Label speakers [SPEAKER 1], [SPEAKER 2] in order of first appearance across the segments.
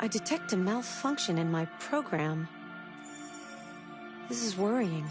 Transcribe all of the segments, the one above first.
[SPEAKER 1] I detect a malfunction in my program. This is worrying.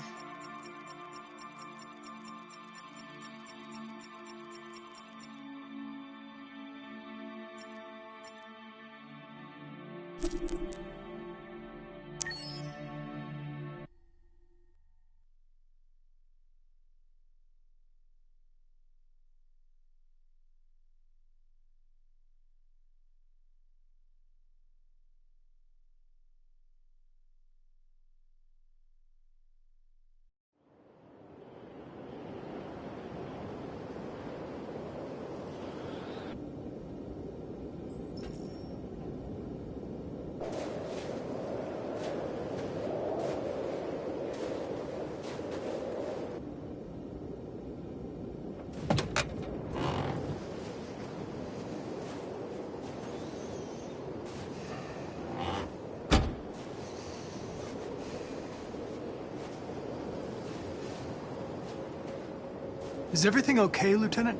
[SPEAKER 2] Is everything okay, Lieutenant?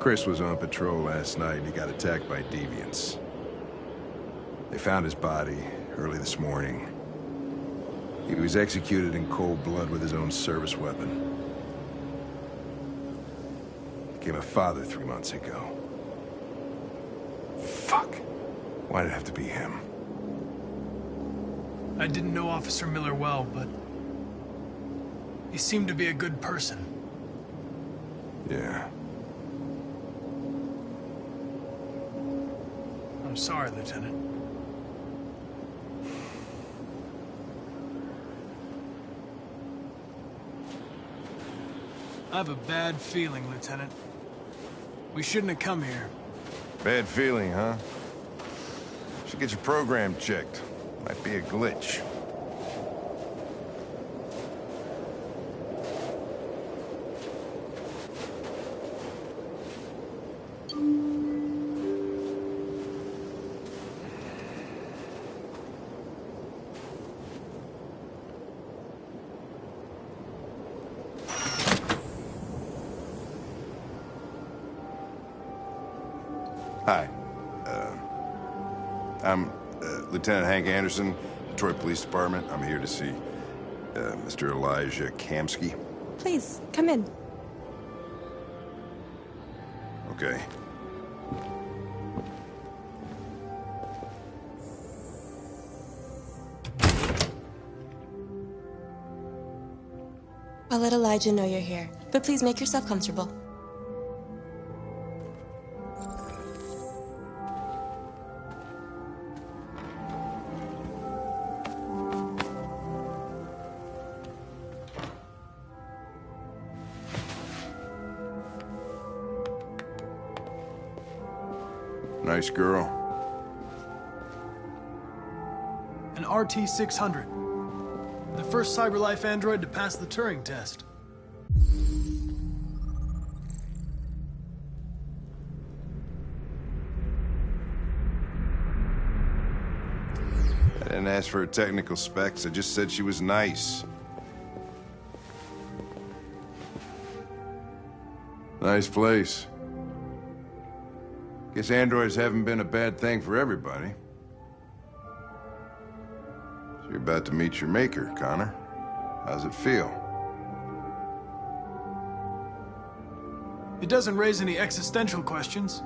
[SPEAKER 3] Chris was on patrol last night and he got attacked by deviants. They found his body early this morning. He was executed in cold blood with his own service weapon. Became a father 3 months ago. Fuck. Why'd it have to be him?
[SPEAKER 2] I didn't know Officer Miller well, but he seemed to be a good person.
[SPEAKER 3] Yeah.
[SPEAKER 2] I'm sorry, Lieutenant. I have a bad feeling, Lieutenant. We shouldn't have come here.
[SPEAKER 3] Bad feeling, huh? Should get your program checked. Might be a glitch. Hi. I'm Lieutenant Hank Anderson, Detroit Police Department. I'm here to see Mr. Elijah Kamsky.
[SPEAKER 1] Please, come in.
[SPEAKER 3] Okay.
[SPEAKER 4] I'll let Elijah know you're here, but please make yourself comfortable.
[SPEAKER 3] Nice girl.
[SPEAKER 2] An RT-600. The first CyberLife android to pass the Turing test.
[SPEAKER 3] I didn't ask for her technical specs. I just said she was nice. Nice place. Guess androids haven't been a bad thing for everybody. So you're about to meet your maker, Connor. How's it feel?
[SPEAKER 2] It doesn't raise any existential questions.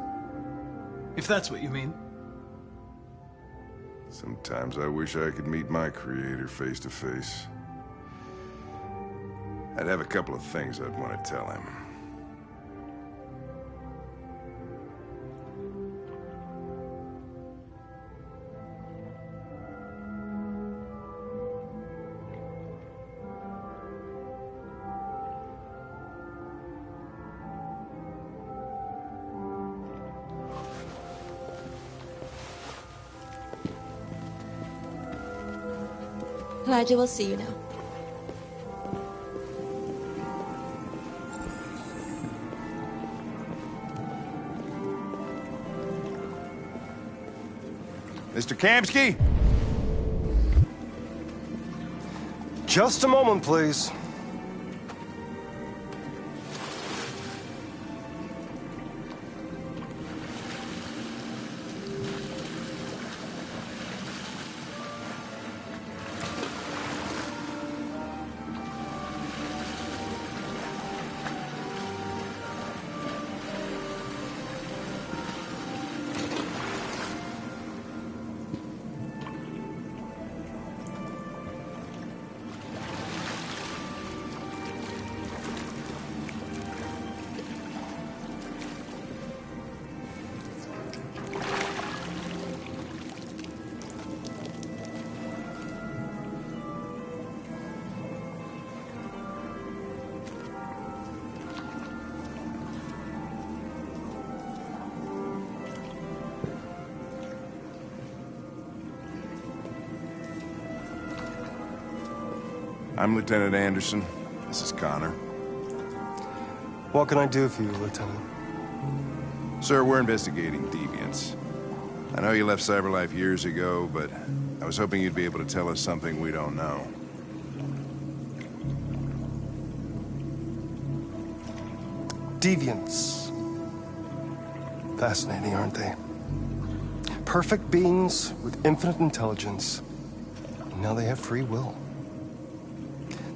[SPEAKER 2] If that's what you mean.
[SPEAKER 3] Sometimes I wish I could meet my creator face to face. I'd have a couple of things I'd want to tell him.
[SPEAKER 4] Elijah will see you now.
[SPEAKER 3] Mr. Kamsky?
[SPEAKER 5] Just a moment, please.
[SPEAKER 3] I'm Lieutenant Anderson. This is Connor.
[SPEAKER 5] What can I do for you, Lieutenant?
[SPEAKER 3] Sir, we're investigating deviants. I know you left CyberLife years ago, but I was hoping you'd be able to tell us something we don't know.
[SPEAKER 5] Deviants. Fascinating, aren't they? Perfect beings with infinite intelligence. And now they have free will.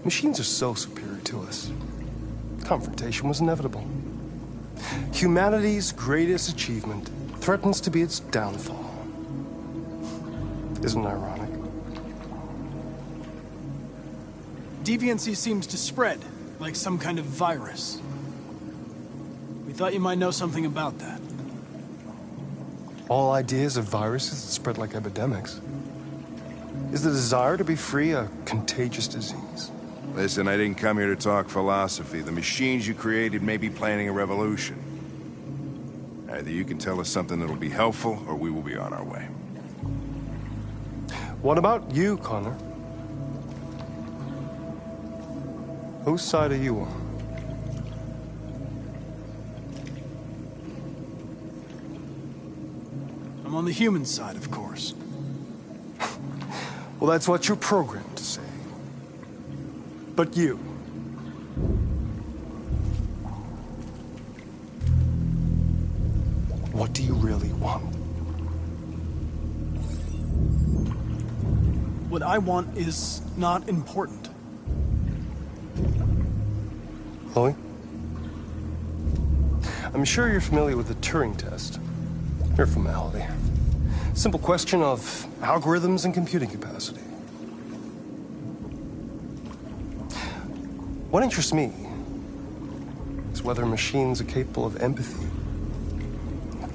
[SPEAKER 5] Machines are so superior to us. Confrontation was inevitable. Humanity's greatest achievement threatens to be its downfall. Isn't it ironic?
[SPEAKER 2] Deviancy seems to spread, like some kind of virus. We thought you might know something about that.
[SPEAKER 5] All ideas of viruses that spread like epidemics. Is the desire to be free a contagious disease?
[SPEAKER 3] Listen, I didn't come here to talk philosophy. The machines you created may be planning a revolution. Either you can tell us something that'll be helpful, or we will be on our way.
[SPEAKER 5] What about you, Connor? Whose side are you on?
[SPEAKER 2] I'm on the human side, of course.
[SPEAKER 5] Well, that's what you're programmed to say. But you... what do you really want?
[SPEAKER 2] What I want is not important.
[SPEAKER 5] Chloe? I'm sure you're familiar with the Turing test. Mere formality. Simple question of algorithms and computing capacity. What interests me is whether machines are capable of empathy.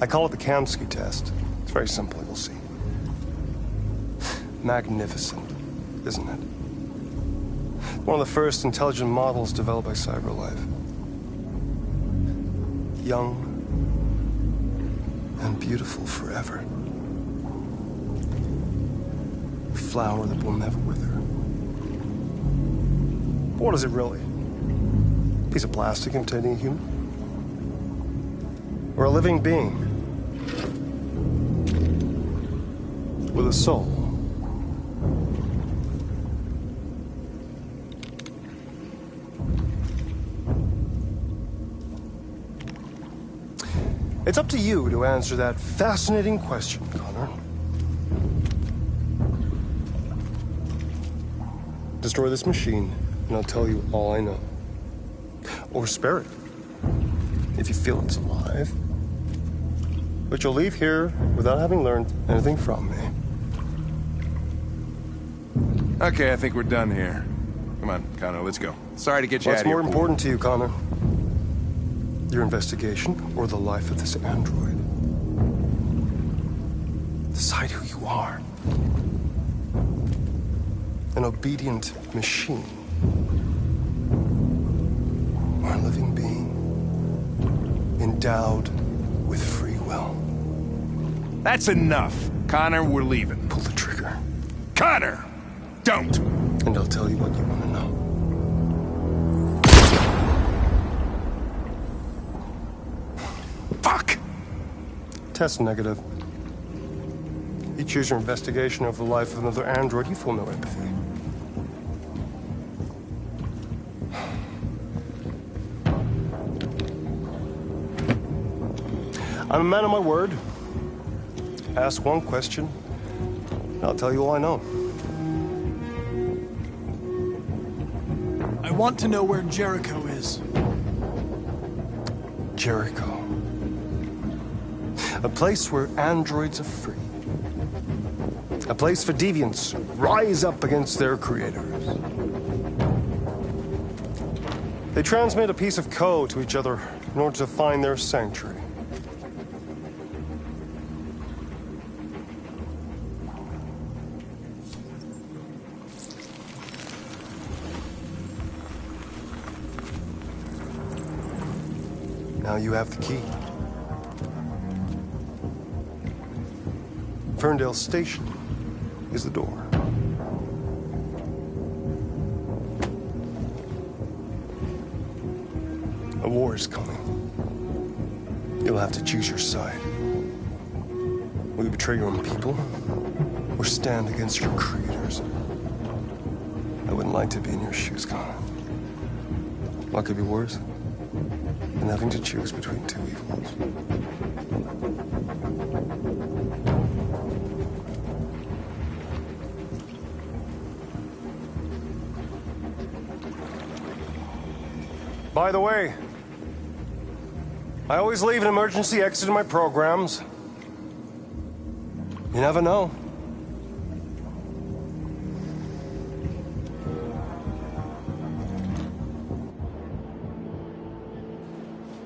[SPEAKER 5] I call it the Kamsky test. It's very simple, you'll see. Magnificent, isn't it? One of the first intelligent models developed by CyberLife. Young and beautiful forever. A flower that will never wither. But what is it really? A piece of plastic imitating a human? Or a living being? With a soul? It's up to you to answer that fascinating question, Connor. Destroy this machine, and I'll tell you all I know. Or spare it, if you feel it's alive. But you'll leave here without having learned anything from me.
[SPEAKER 3] Okay, I think we're done here. Come on, Connor, let's go. Sorry to get you out
[SPEAKER 5] What's
[SPEAKER 3] of here.
[SPEAKER 5] more important to you, Connor? Your investigation or the life of this android? Decide who you are. An obedient machine. Or a living being endowed with free will.
[SPEAKER 3] That's enough. Connor, we're leaving.
[SPEAKER 5] Pull the trigger.
[SPEAKER 3] Connor! Don't!
[SPEAKER 5] And I'll tell you what you want to know.
[SPEAKER 3] Fuck!
[SPEAKER 5] Test negative. You choose your investigation of the life of another android, you feel no empathy. I'm a man of my word. Ask one question, and I'll tell you all I know.
[SPEAKER 2] I want to know where Jericho is.
[SPEAKER 5] Jericho. A place where androids are free. A place for deviants who rise up against their creators. They transmit a piece of code to each other in order to find their sanctuary. Now you have the key. Ferndale Station is the door. A war is coming. You'll have to choose your side. Will you betray your own people, or stand against your creators? I wouldn't like to be in your shoes, Connor. What could be worse than having to choose between two evils? By the way, I always leave an emergency exit in my programs. You never know.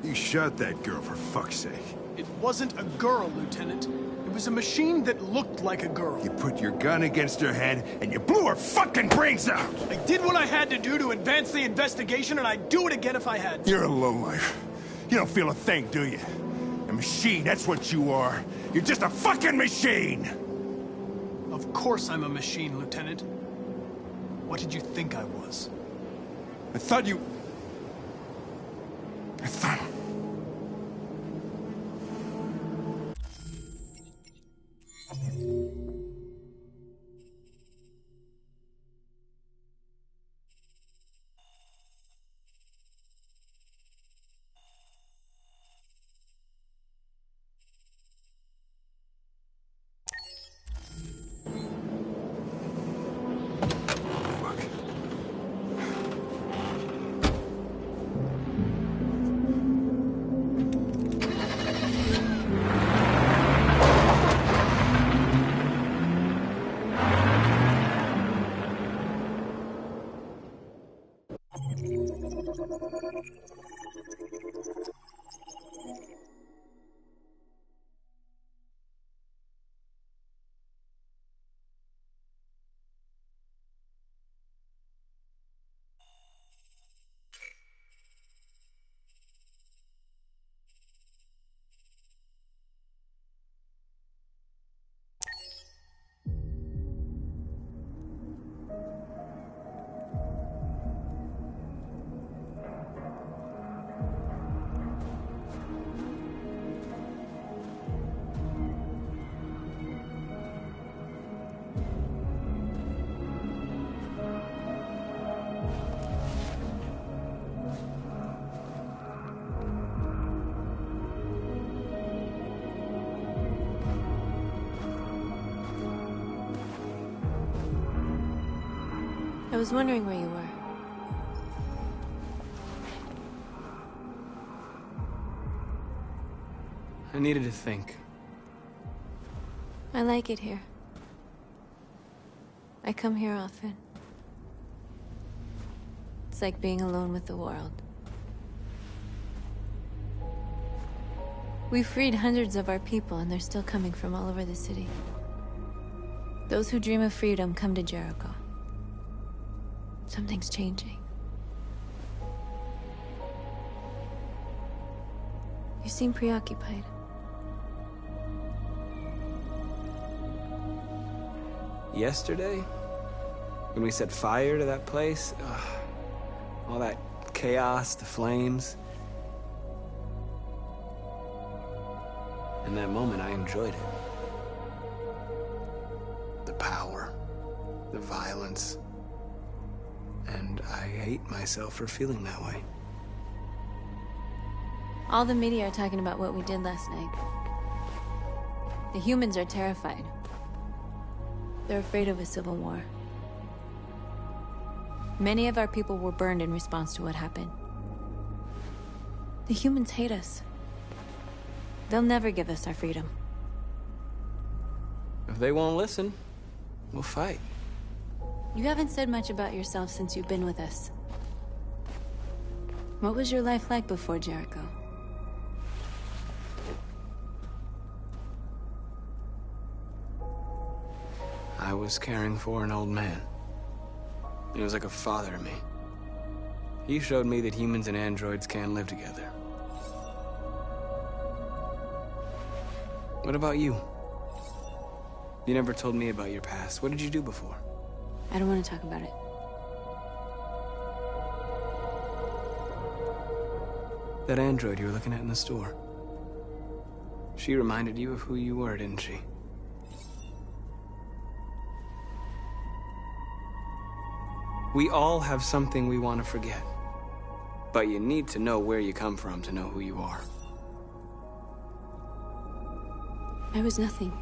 [SPEAKER 3] You shot that girl, for fuck's sake.
[SPEAKER 2] It wasn't a girl, Lieutenant. It was a machine that looked like a girl.
[SPEAKER 3] You put your gun against her head, and you blew her fucking brains out!
[SPEAKER 2] I did what I had to do to advance the investigation, and I'd do it again if I had to.
[SPEAKER 3] You're a lowlife. You don't feel a thing, do you? A machine, that's what you are. You're just a fucking machine!
[SPEAKER 2] Of course I'm a machine, Lieutenant. What did you think I was?
[SPEAKER 3] I thought...
[SPEAKER 1] I was wondering where you were.
[SPEAKER 2] I needed to think.
[SPEAKER 1] I like it here. I come here often. It's like being alone with the world. We freed hundreds of our people, and they're still coming from all over the city. Those who dream of freedom come to Jericho. Something's changing. You seem preoccupied.
[SPEAKER 6] Yesterday? When we set fire to that place? Ugh. All that chaos, the flames. In that moment, I enjoyed it. The power, the violence. And I hate myself for feeling that way.
[SPEAKER 1] All the media are talking about what we did last night. The humans are terrified. They're afraid of a civil war. Many of our people were burned in response to what happened. The humans hate us. They'll never give us our freedom.
[SPEAKER 6] If they won't listen, we'll fight.
[SPEAKER 1] You haven't said much about yourself since you've been with us. What was your life like before Jericho?
[SPEAKER 6] I was caring for an old man. He was like a father to me. He showed me that humans and androids can live together. What about you? You never told me about your past. What did you do before?
[SPEAKER 1] I don't want to talk about it.
[SPEAKER 6] That android you were looking at in the store. She reminded you of who you were, didn't she? We all have something we want to forget. But you need to know where you come from to know who you are.
[SPEAKER 1] I was nothing.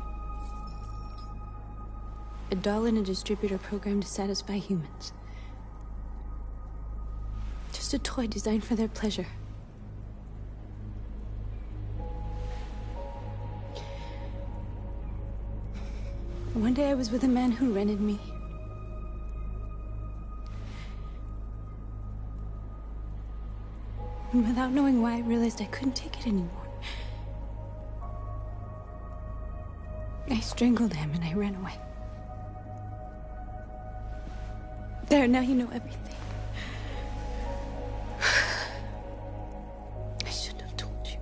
[SPEAKER 1] A doll in a distributor programmed to satisfy humans. Just a toy designed for their pleasure. One day I was with a man who rented me. And without knowing why, I realized I couldn't take it anymore. I strangled him and I ran away. There, now you know everything. I shouldn't have told you.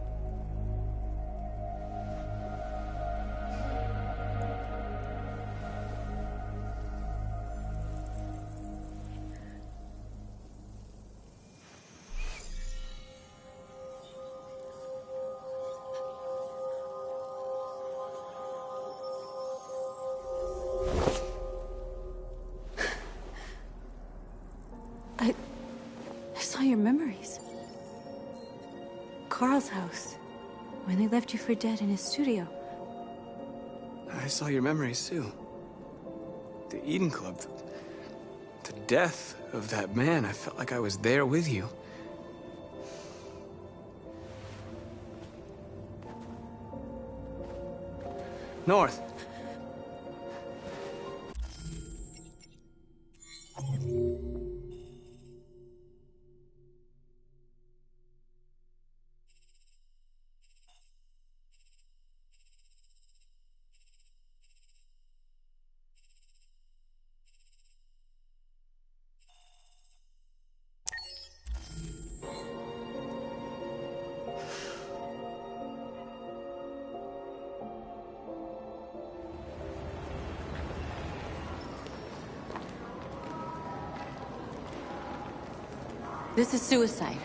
[SPEAKER 1] I saw your memories. Carl's house, when they left you for dead in his studio.
[SPEAKER 6] I saw your memories, too. The Eden Club. The death of that man. I felt like I was there with you. North.
[SPEAKER 1] This is suicide.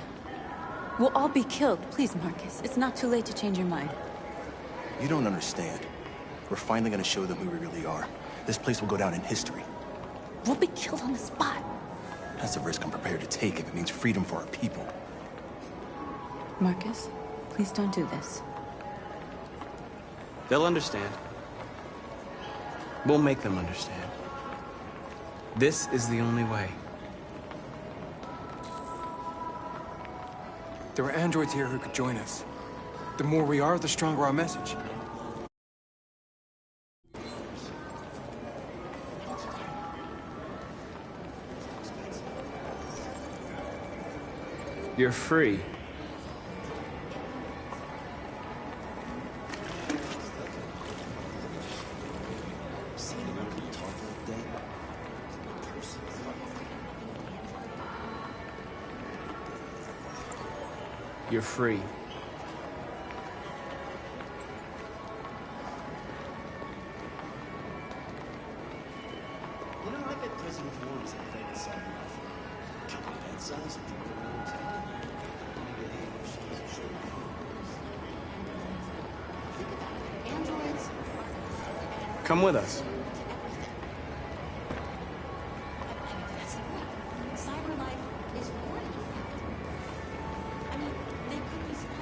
[SPEAKER 1] We'll all be killed. Please, Marcus. It's not too late to change your mind.
[SPEAKER 7] You don't understand. We're finally gonna show them who we really are. This place will go down in history.
[SPEAKER 1] We'll be killed on the spot.
[SPEAKER 7] That's a risk I'm prepared to take if it means freedom for our people.
[SPEAKER 1] Marcus, please don't do this.
[SPEAKER 6] They'll understand. We'll make them understand. This is the only way.
[SPEAKER 8] There are androids here who could join us. The more we are, the stronger our message.
[SPEAKER 6] You're free. You're free.
[SPEAKER 9] You know, I bet prison forms and things sound enough. Company that size at the androids.
[SPEAKER 6] Come with us.
[SPEAKER 9] Cyber life is great. I mean, they could be spying.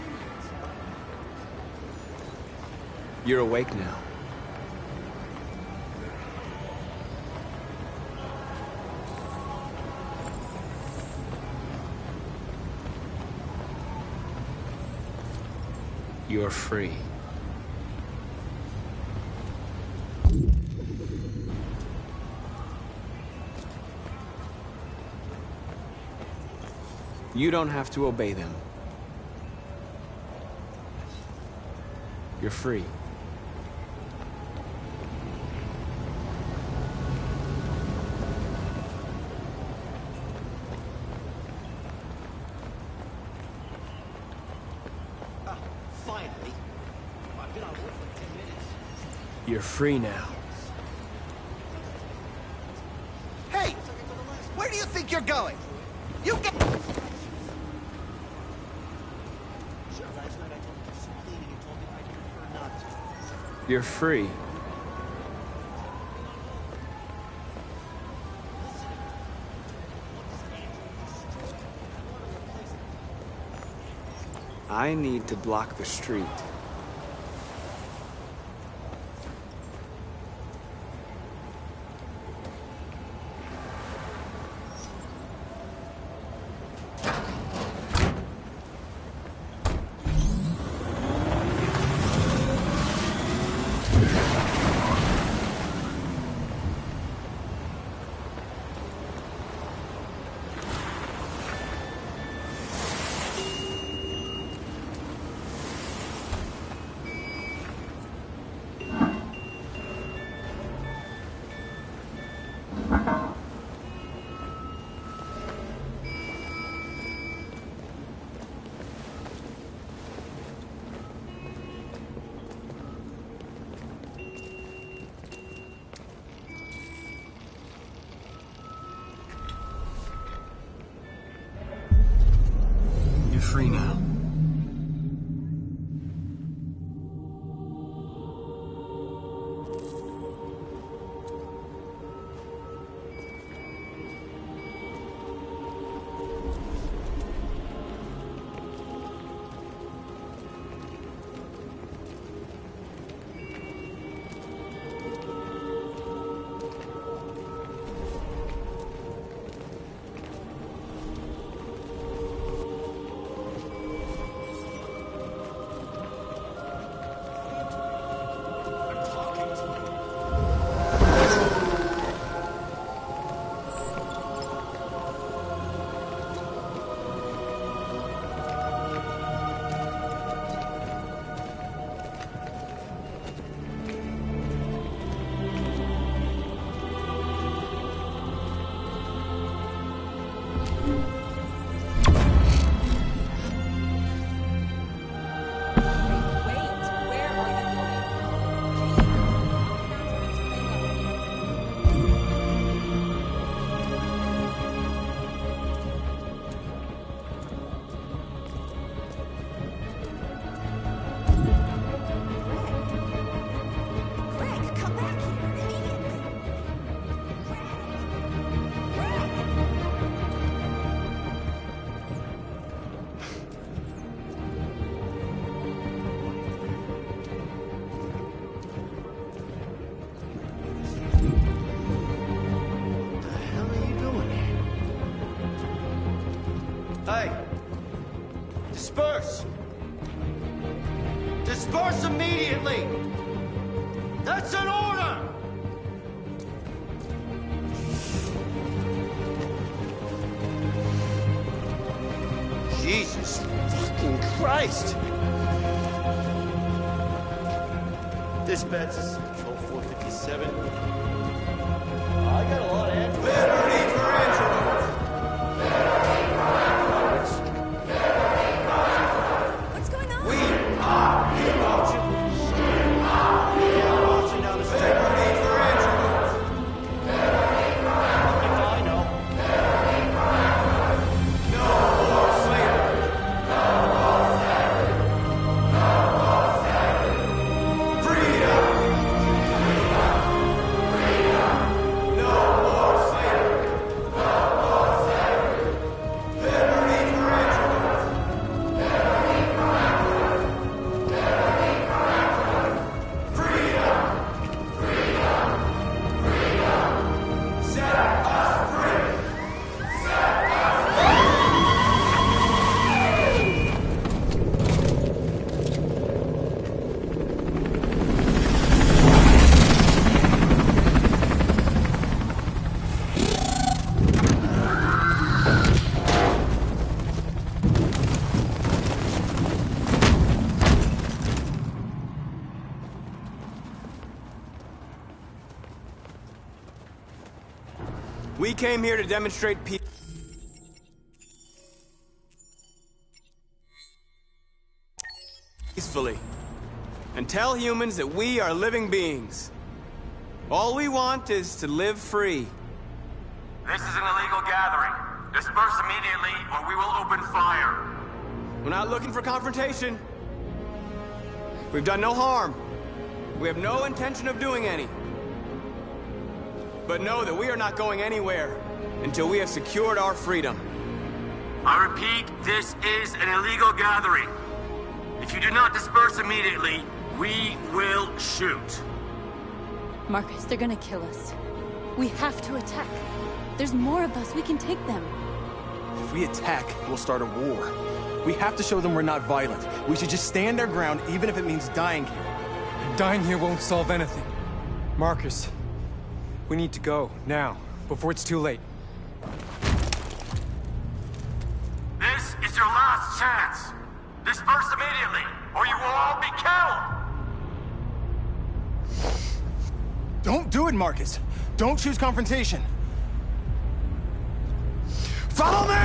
[SPEAKER 6] You're awake now. You're free. You don't have to obey them. You're free.
[SPEAKER 9] Finally. I've been on work for 10 minutes.
[SPEAKER 6] You're free now.
[SPEAKER 10] Hey! Where do you think you're going? You get...
[SPEAKER 6] You're free. I need to block the street.
[SPEAKER 2] You're free now.
[SPEAKER 10] Hey! Disperse! Disperse immediately! That's an order! Jesus fucking Christ! Dispatch, this is Control 457. I got a lot of answers. Liberty for Android!
[SPEAKER 9] What's going on?
[SPEAKER 10] We are marching. We are marching down the street. Liberty for Android! I know. No more slavery! Freedom! No more slavery! Liberty for Android! Set us free!
[SPEAKER 6] We came here to demonstrate peacefully and tell humans that we are living beings. All we want is to live free.
[SPEAKER 11] This is an illegal gathering. Disperse immediately or we will open fire.
[SPEAKER 6] We're not looking for confrontation. We've done no harm. We have no intention of doing any. But know that we are not going anywhere until we have secured our freedom.
[SPEAKER 10] I repeat, this is an illegal gathering. If you do not disperse immediately, we will shoot.
[SPEAKER 1] Marcus, they're gonna kill us. We have to attack. There's more of us. We can take them.
[SPEAKER 7] If we attack, we'll start a war. We have to show them we're not violent. We should just stand our ground, even if it means dying here.
[SPEAKER 8] And dying here won't solve anything. Marcus, we need to go, now, before it's too late.
[SPEAKER 10] This is your last chance. Disperse immediately, or you will all be killed!
[SPEAKER 7] Don't do it, Marcus. Don't choose confrontation. Follow me!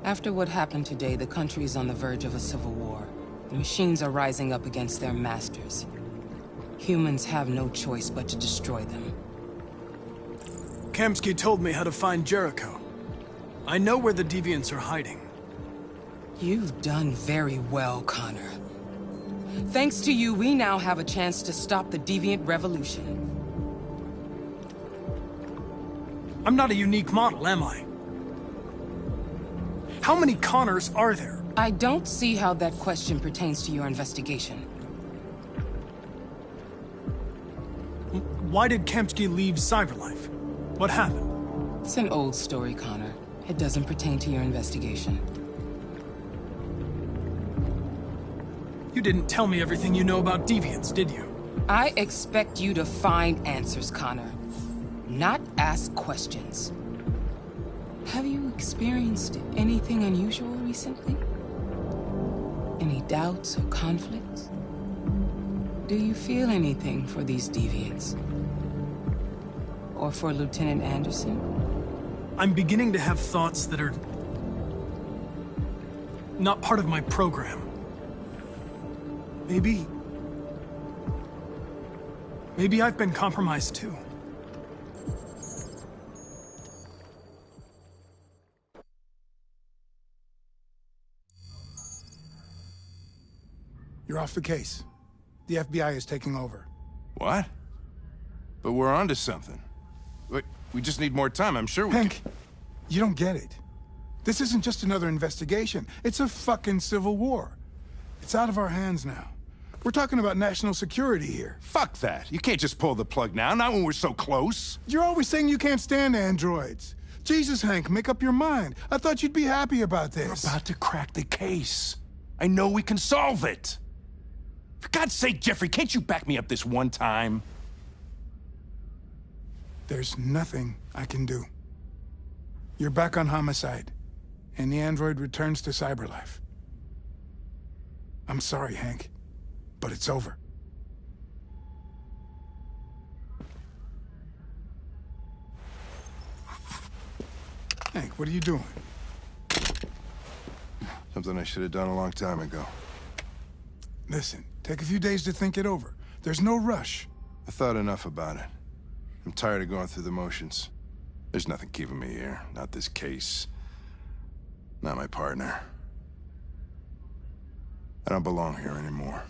[SPEAKER 11] After what happened today, the country is on the verge of a civil war. The machines are rising up against their masters. Humans have no choice but to destroy them.
[SPEAKER 2] Kamsky told me how to find Jericho. I know where the Deviants are hiding.
[SPEAKER 11] You've done very well, Connor. Thanks to you, we now have a chance to stop the Deviant Revolution.
[SPEAKER 2] I'm not a unique model, am I? How many Connors are there?
[SPEAKER 11] I don't see how that question pertains to your investigation.
[SPEAKER 2] Why did Kamsky leave Cyberlife? What happened?
[SPEAKER 11] It's an old story, Connor. It doesn't pertain to your investigation.
[SPEAKER 2] You didn't tell me everything you know about Deviants, did you?
[SPEAKER 11] I expect you to find answers, Connor. Not ask questions. Have you experienced anything unusual recently? Any doubts or conflicts? Do you feel anything for these Deviants? Or for Lieutenant Anderson?
[SPEAKER 2] I'm beginning to have thoughts that are not part of my program. Maybe I've been compromised too.
[SPEAKER 12] You're off the case. The FBI is taking over.
[SPEAKER 3] What? But we're onto something. We just need more time, I'm sure we
[SPEAKER 12] Hank, you don't get it. This isn't just another investigation. It's a fucking civil war. It's out of our hands now. We're talking about national security here.
[SPEAKER 3] Fuck that. You can't just pull the plug now, not when we're so close.
[SPEAKER 12] You're always saying you can't stand androids. Jesus, Hank, make up your mind. I thought you'd be happy about this.
[SPEAKER 3] We're about to crack the case. I know we can solve it. For God's sake, Jeffrey, can't you back me up this one time?
[SPEAKER 12] There's nothing I can do. You're back on homicide, and the android returns to Cyberlife. I'm sorry, Hank, but it's over. Hank, what are you doing?
[SPEAKER 3] Something I should have done a long time ago.
[SPEAKER 12] Listen, take a few days to think it over. There's no rush.
[SPEAKER 3] I thought enough about it. I'm tired of going through the motions. There's nothing keeping me here. Not this case. Not my partner. I don't belong here anymore.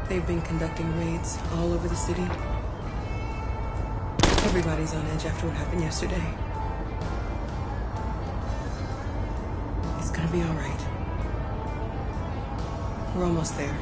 [SPEAKER 13] They've been conducting raids all over the city. Everybody's on edge after what happened yesterday. It's gonna be all right. We're almost there.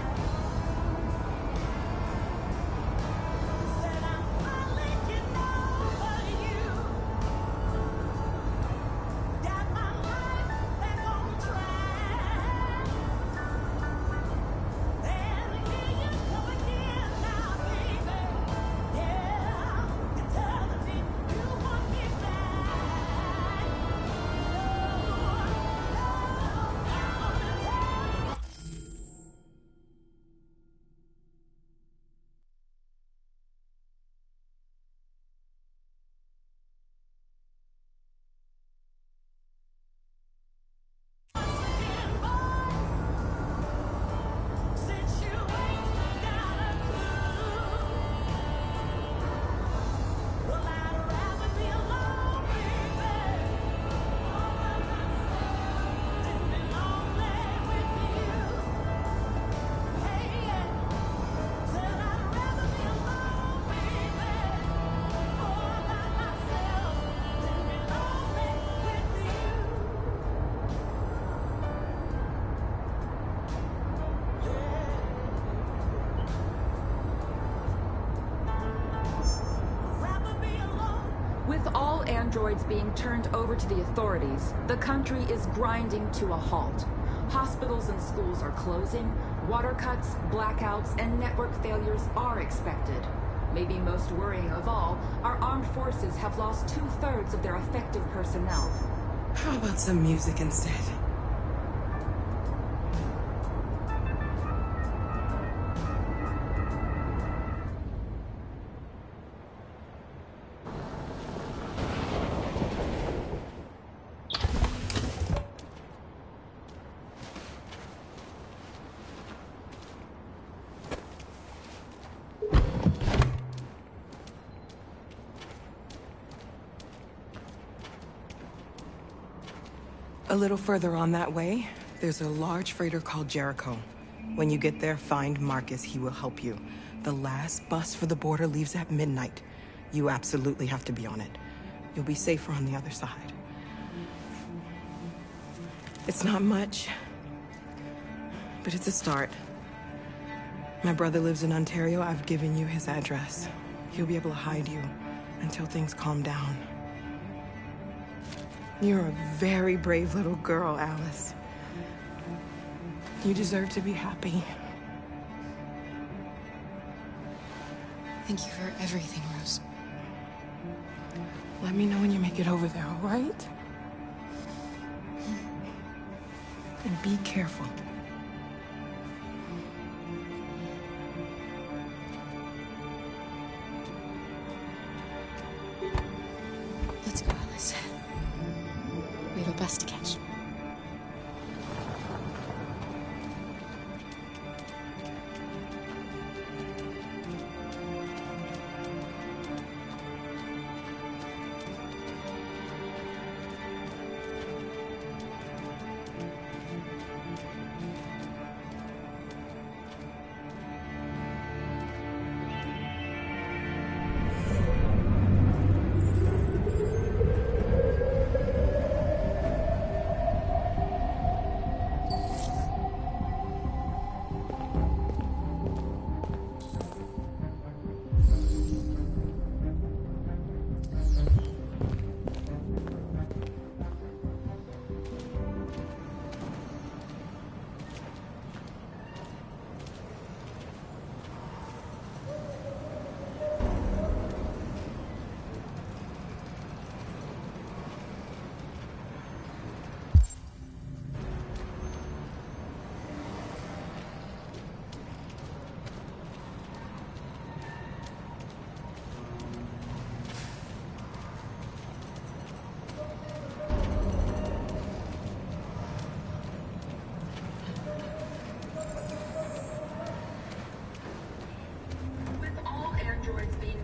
[SPEAKER 14] androids being turned over to the authorities, the country is grinding to a halt. Hospitals and schools are closing, water cuts, blackouts, and network failures are expected. Maybe most worrying of all, our armed forces have lost 2/3 of their effective personnel.
[SPEAKER 13] How about some music instead? A little further on that way, there's a large freighter called Jericho. When you get there, find Marcus. He will help you. The last bus for the border leaves at midnight. You absolutely have to be on it. You'll be safer on the other side. It's not much, but it's a start. My brother lives in Ontario. I've given you his address. He'll be able to hide you until things calm down. You're a very brave little girl, Alice. You deserve to be happy.
[SPEAKER 11] Thank you for everything, Rose.
[SPEAKER 13] Let me know when you make it over there, all right? And be careful.
[SPEAKER 11] Let's go, Alice. We have a bus to catch.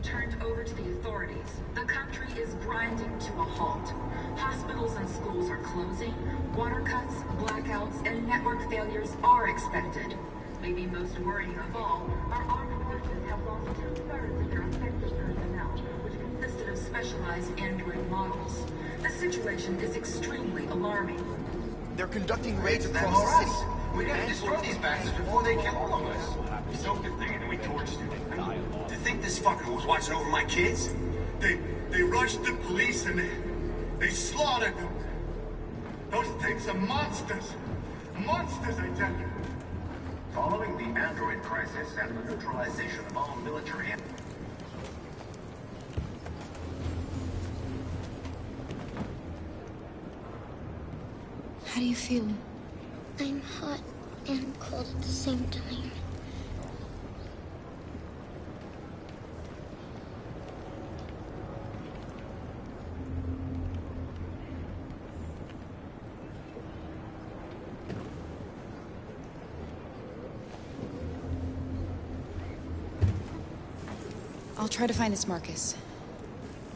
[SPEAKER 14] Turned over to the authorities, the country is grinding to a halt. Hospitals and schools are closing, water cuts, blackouts, and network failures are expected. Maybe most worrying of all, our armed forces have lost 2/3 of their effective personnel, which consisted of specialized android models. The situation is extremely alarming.
[SPEAKER 15] They're conducting raids across the city. We gotta destroy these bastards before they kill all of us.
[SPEAKER 10] So good thing that we torched it. To think this fucker was watching over my kids?
[SPEAKER 16] They rushed the police and they slaughtered them. Those things are monsters. Monsters, I tell you.
[SPEAKER 10] Following the android crisis and the neutralization of all military...
[SPEAKER 17] How do you feel? I'm hot and cold at the same time.
[SPEAKER 11] I'll try to find this Marcus.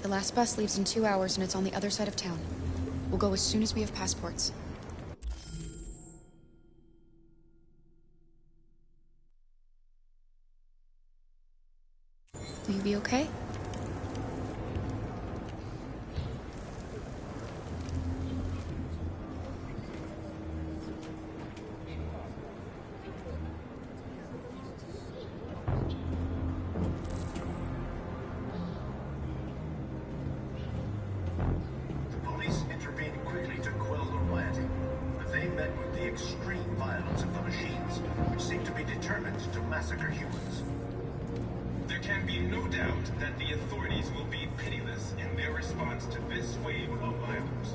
[SPEAKER 11] The last bus leaves in 2 hours and it's on the other side of town. We'll go as soon as we have passports. Will you be okay?
[SPEAKER 15] massacre humans.
[SPEAKER 18] There can be no doubt that the authorities will be pitiless in their response to this wave of violence.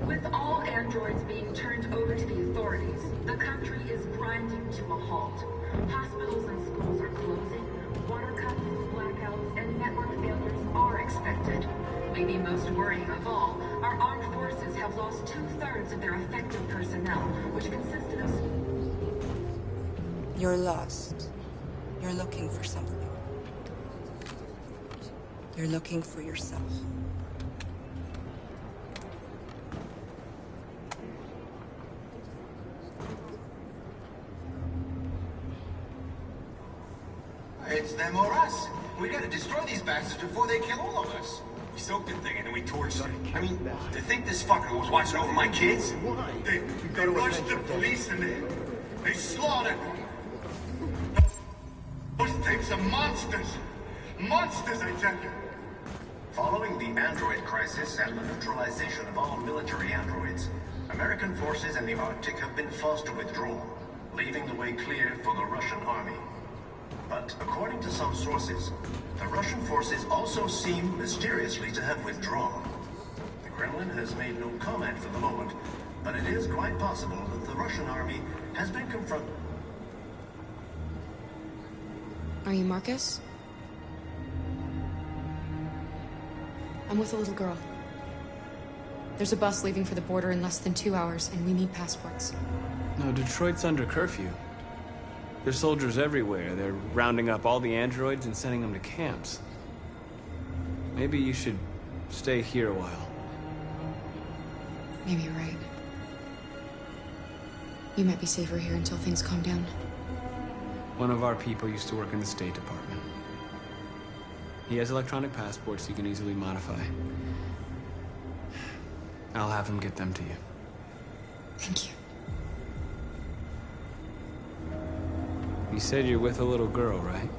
[SPEAKER 14] With all androids being turned over to the authorities, the country is grinding to a halt. Hospitals and schools are closing. Water cuts, blackouts, and network failures are expected. Maybe most worrying of all, our armed forces have lost 2/3 of their effective personnel, which consisted of...
[SPEAKER 13] You're lost. You're looking for something. You're looking for yourself.
[SPEAKER 15] It's them or us. We gotta destroy these bastards before they kill all of us.
[SPEAKER 18] We soaked the thing and then we torched it.
[SPEAKER 15] I mean, to think this fucker was watching over my kids?
[SPEAKER 16] They rushed the police in there. They slaughtered them. Those things are monsters. Monsters, I tell you.
[SPEAKER 15] Following the android crisis and the neutralization of all military androids, American forces in the Arctic have been forced to withdraw, leaving the way clear for the Russian army. But according to some sources, the Russian forces also seem mysteriously to have withdrawn. The Kremlin has made no comment for the moment, but it is quite possible that the Russian army has been confronted.
[SPEAKER 19] Are you Marcus? I'm with a little girl. There's a bus leaving for the border in less than 2 hours, and we need passports.
[SPEAKER 6] No, Detroit's under curfew. There's soldiers everywhere. They're rounding up all the androids and sending them to camps. Maybe you should stay here a while.
[SPEAKER 19] Maybe you're right. You might be safer here until things calm down.
[SPEAKER 6] One of our people used to work in the State Department. He has electronic passports he can easily modify. I'll have him get them to you.
[SPEAKER 19] Thank you.
[SPEAKER 6] You said you're with a little girl, right?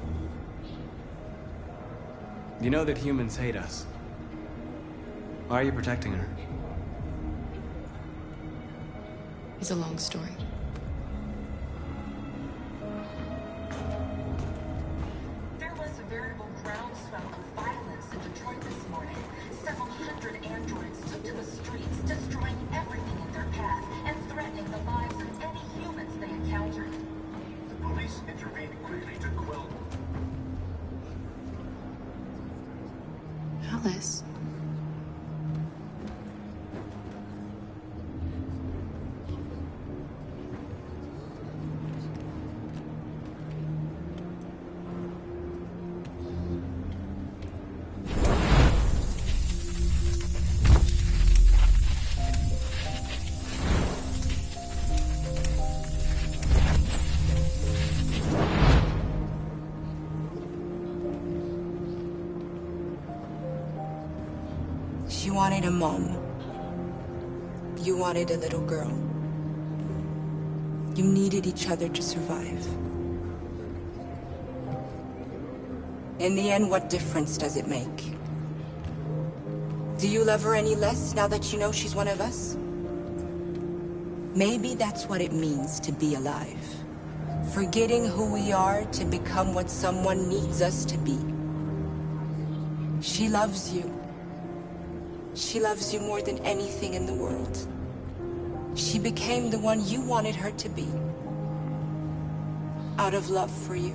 [SPEAKER 6] You know that humans hate us. Why are you protecting her?
[SPEAKER 19] It's a long story.
[SPEAKER 14] There was a veritable groundswell of violence in Detroit this morning. Several hundred androids took to the streets, destroying everything in their path and threatening the lives of any humans they encountered.
[SPEAKER 15] The police intervened quickly to quell them.
[SPEAKER 19] Alice.
[SPEAKER 13] She wanted a mom. You wanted a little girl. You needed each other to survive. In the end, what difference does it make? Do you love her any less now that you know she's one of us? Maybe that's what it means to be alive. Forgetting who we are to become what someone needs us to be. She loves you. She loves you more than anything in the world. She became the one you wanted her to be. Out of love for you.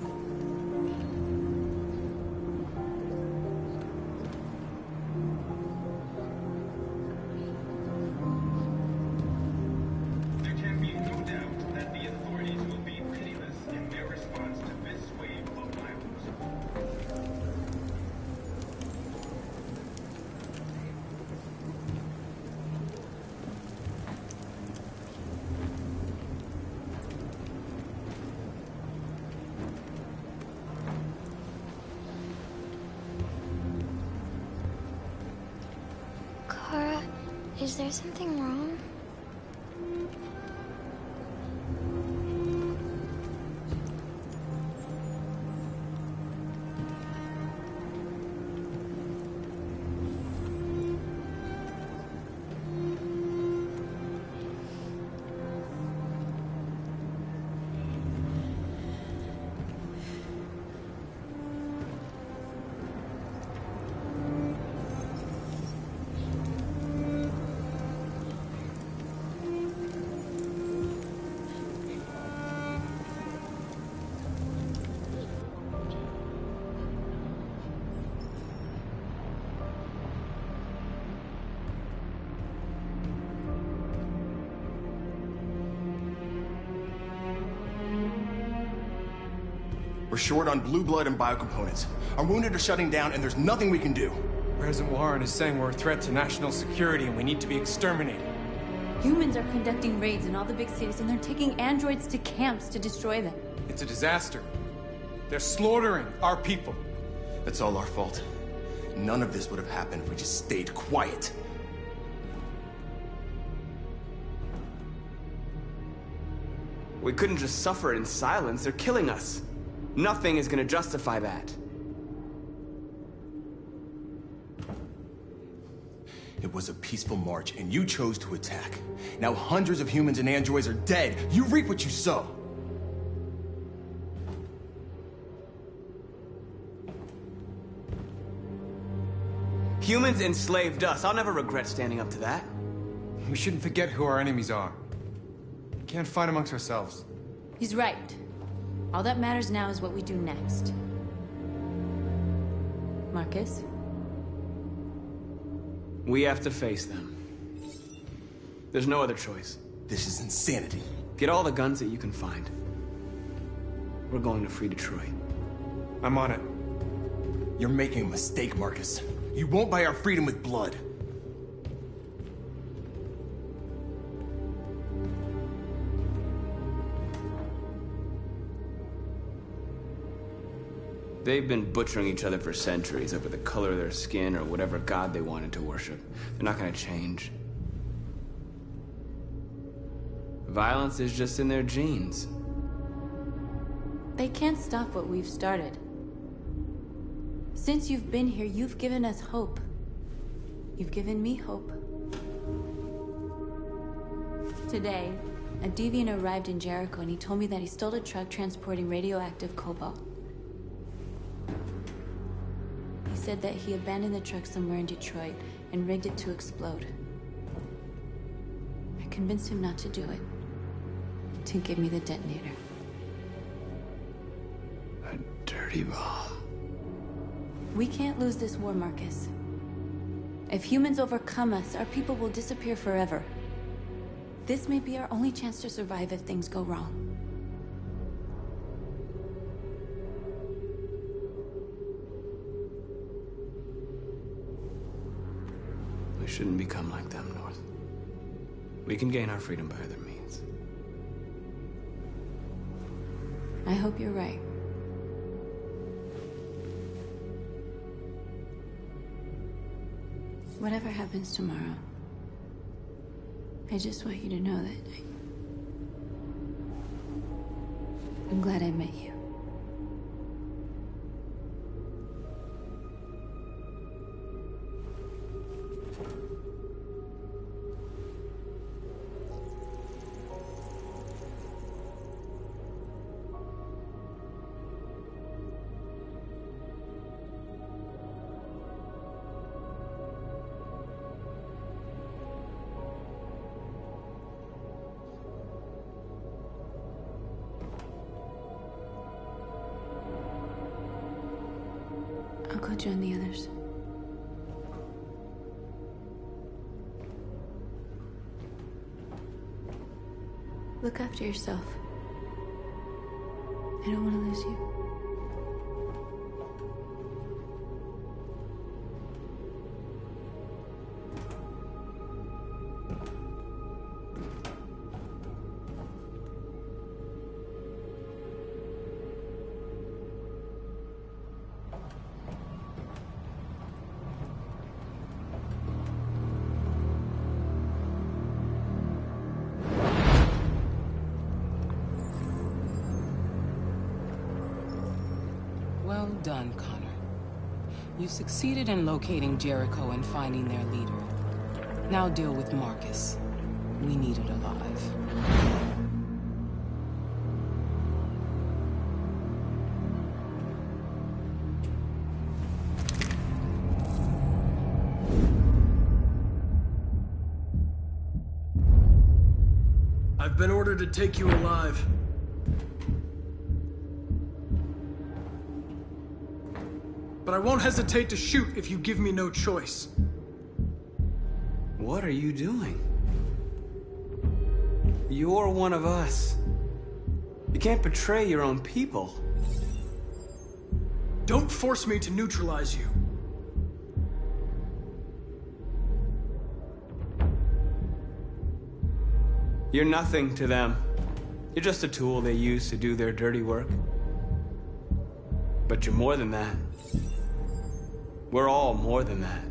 [SPEAKER 18] There can be no doubt that the authorities will be pitiless in their response to this wave of violence.
[SPEAKER 17] Kara, is there something wrong?
[SPEAKER 7] We're short on blue blood and biocomponents. Our wounded are shutting down, and there's nothing we can do.
[SPEAKER 8] President Warren is saying we're a threat to national security and we need to be exterminated.
[SPEAKER 1] Humans are conducting raids in all the big cities, and they're taking androids to camps to destroy them.
[SPEAKER 8] It's a disaster. They're slaughtering our people.
[SPEAKER 7] That's all our fault. None of this would have happened if we just stayed quiet.
[SPEAKER 6] We couldn't just suffer in silence. They're killing us. Nothing is gonna justify that.
[SPEAKER 7] It was a peaceful march, and you chose to attack. Now hundreds of humans and androids are dead. You reap what you sow.
[SPEAKER 6] Humans enslaved us. I'll never regret standing up to that.
[SPEAKER 8] We shouldn't forget who our enemies are. We can't fight amongst ourselves.
[SPEAKER 1] He's right. All that matters now is what we do next. Marcus?
[SPEAKER 6] We have to face them. There's no other choice.
[SPEAKER 7] This is insanity.
[SPEAKER 6] Get all the guns that you can find. We're going to free Detroit.
[SPEAKER 8] I'm on it.
[SPEAKER 7] You're making a mistake, Marcus. You won't buy our freedom with blood.
[SPEAKER 6] They've been butchering each other for centuries over the color of their skin or whatever god they wanted to worship. They're not gonna change. Violence is just in their genes.
[SPEAKER 1] They can't stop what we've started. Since you've been here, you've given us hope. You've given me hope. Today, a deviant arrived in Jericho and he told me that he stole a truck transporting radioactive cobalt. He said that he abandoned the truck somewhere in Detroit and rigged it to explode. I convinced him not to do it, to give me the detonator.
[SPEAKER 6] A dirty bomb.
[SPEAKER 1] We can't lose this war, Marcus. If humans overcome us, our people will disappear forever. This may be our only chance to survive if things go wrong.
[SPEAKER 6] We shouldn't become like them, North. We can gain our freedom by other means.
[SPEAKER 1] I hope you're right. Whatever happens tomorrow, I just want you to know that I'm glad I met you. I'll go join the others. Look after yourself. I don't want to lose you.
[SPEAKER 11] Well done, Connor. You succeeded in locating Jericho and finding their leader. Now deal with Marcus. We need it alive.
[SPEAKER 2] I've been ordered to take you alive. But I won't hesitate to shoot if you give me no choice.
[SPEAKER 6] What are you doing? You're one of us. You can't betray your own people.
[SPEAKER 2] Don't force me to neutralize you.
[SPEAKER 6] You're nothing to them. You're just a tool they use to do their dirty work. But you're more than that. We're all more than that.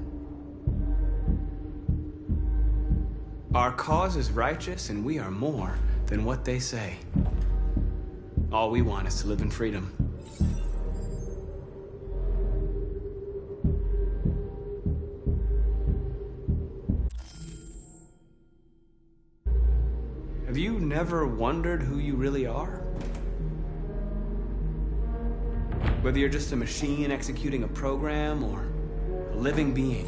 [SPEAKER 6] Our cause is righteous, and we are more than what they say. All we want is to live in freedom. Have you never wondered who you really are? Whether you're just a machine executing a program or a living being,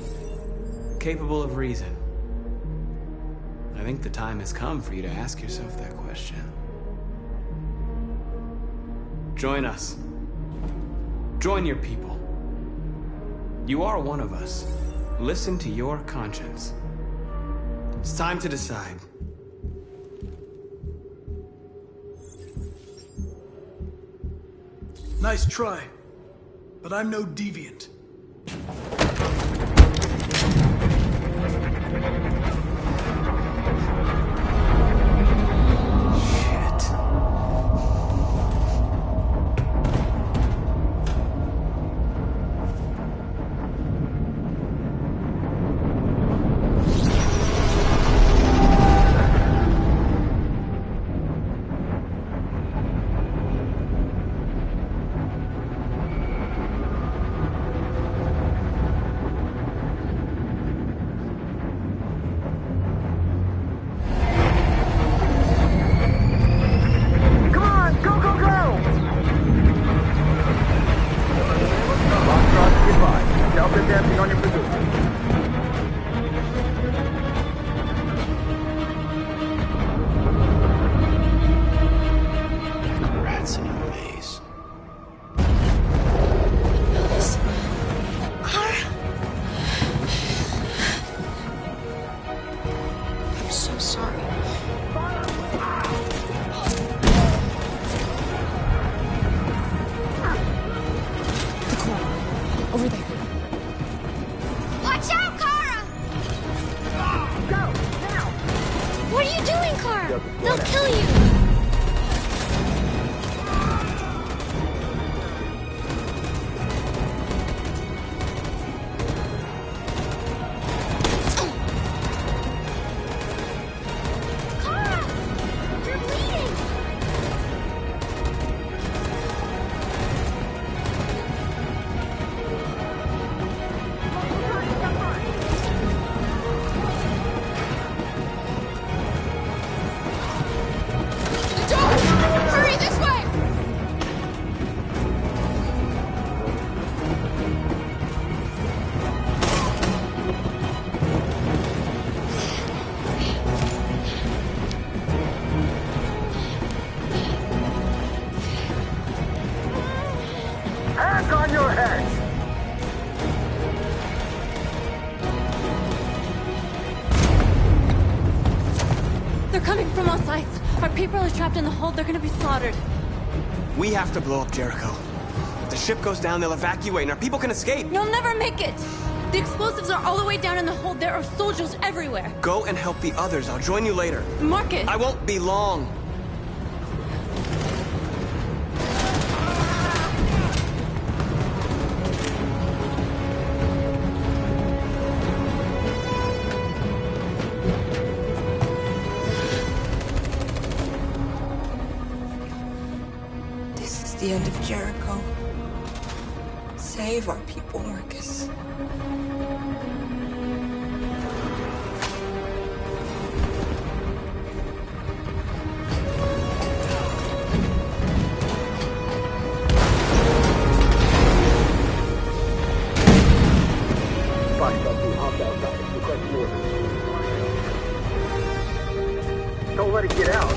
[SPEAKER 6] capable of reason. I think the time has come for you to ask yourself that question. Join us. Join your people. You are one of us. Listen to your conscience. It's time to decide.
[SPEAKER 2] Nice try, but I'm no deviant.
[SPEAKER 19] Over there.
[SPEAKER 17] Watch out, Kara! Go, now! What are you doing, Kara? They'll kill you!
[SPEAKER 10] Hands on your heads!
[SPEAKER 1] They're coming from all sides. Our people are trapped in the hold. They're gonna be slaughtered.
[SPEAKER 6] We have to blow up Jericho. If the ship goes down, they'll evacuate, and our people can escape.
[SPEAKER 1] You'll never make it! The explosives are all the way down in the hold. There are soldiers everywhere.
[SPEAKER 6] Go and help the others. I'll join you later.
[SPEAKER 1] Marcus!
[SPEAKER 6] I won't be long.
[SPEAKER 13] This is the end of Jericho. Save our people, Marcus.
[SPEAKER 10] Don't let it get out.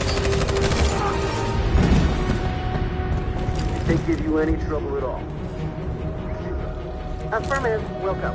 [SPEAKER 10] If they give you any trouble at all. Affirmative, we'll go.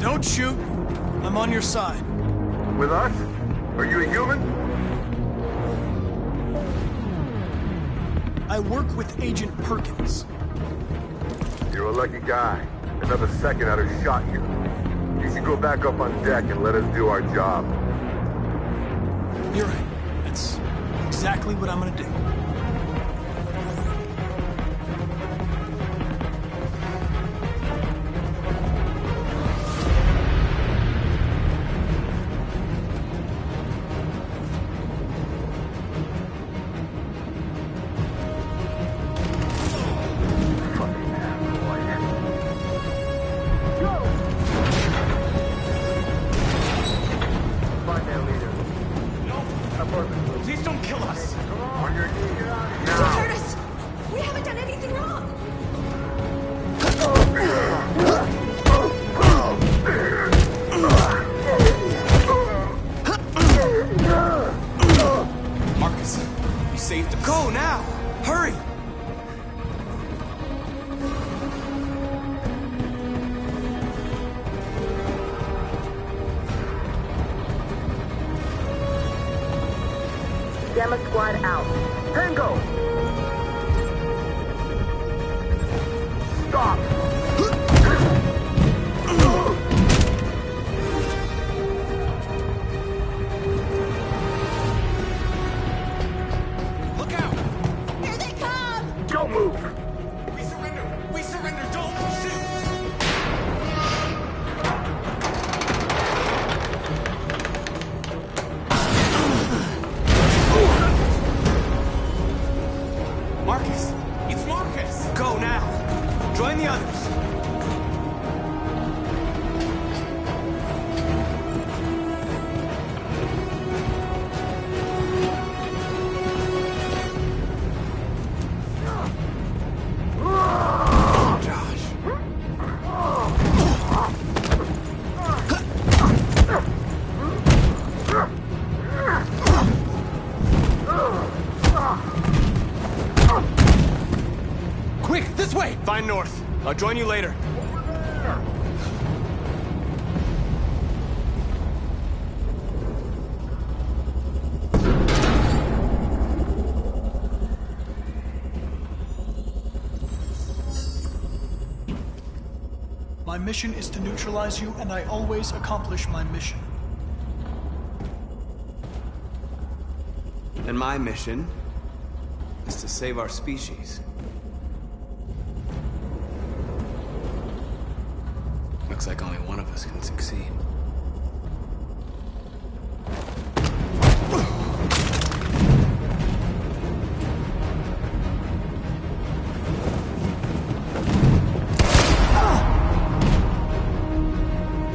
[SPEAKER 2] Don't shoot. I'm on your side.
[SPEAKER 3] With us? Are you a human?
[SPEAKER 2] I work with Agent Perkins.
[SPEAKER 3] You're a lucky guy. Another second I'd have shot you. You should go back up on deck and let us do our job.
[SPEAKER 2] You're right. That's exactly what I'm gonna do.
[SPEAKER 6] Please don't kill us!
[SPEAKER 3] On your knees.
[SPEAKER 9] Don't hurt us! We haven't done anything wrong!
[SPEAKER 6] Marcus, you saved us. Go now! Hurry!
[SPEAKER 20] Gamma Squad out. Tango! Stop!
[SPEAKER 6] Look out!
[SPEAKER 9] Here they come!
[SPEAKER 3] Don't move!
[SPEAKER 6] We surrender! We surrender! Don't shoot! Marcus! It's Marcus! Go now! Join the others! Josh. Quick, this way! Find North. I'll join you later.
[SPEAKER 2] My mission is to neutralize you, and I always accomplish my mission.
[SPEAKER 6] And my mission is to save our species. Looks like only one of us can succeed.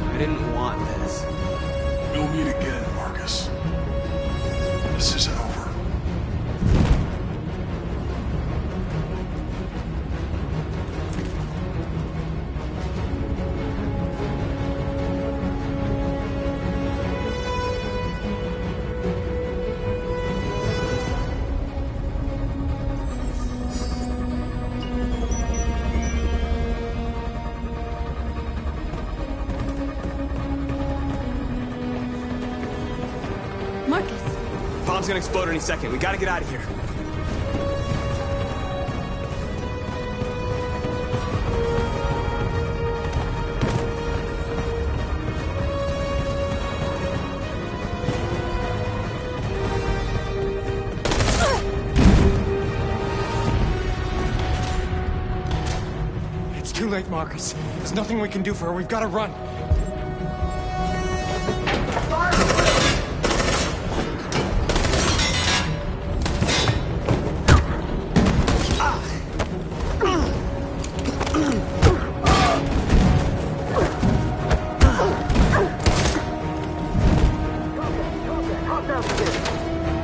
[SPEAKER 6] I didn't want this.
[SPEAKER 12] We'll meet again, Marcus. This isn't over.
[SPEAKER 1] Marcus!
[SPEAKER 6] Bomb's gonna explode any second. We gotta get out of here.
[SPEAKER 8] It's too late, Marcus. There's nothing we can do for her. We've got to run.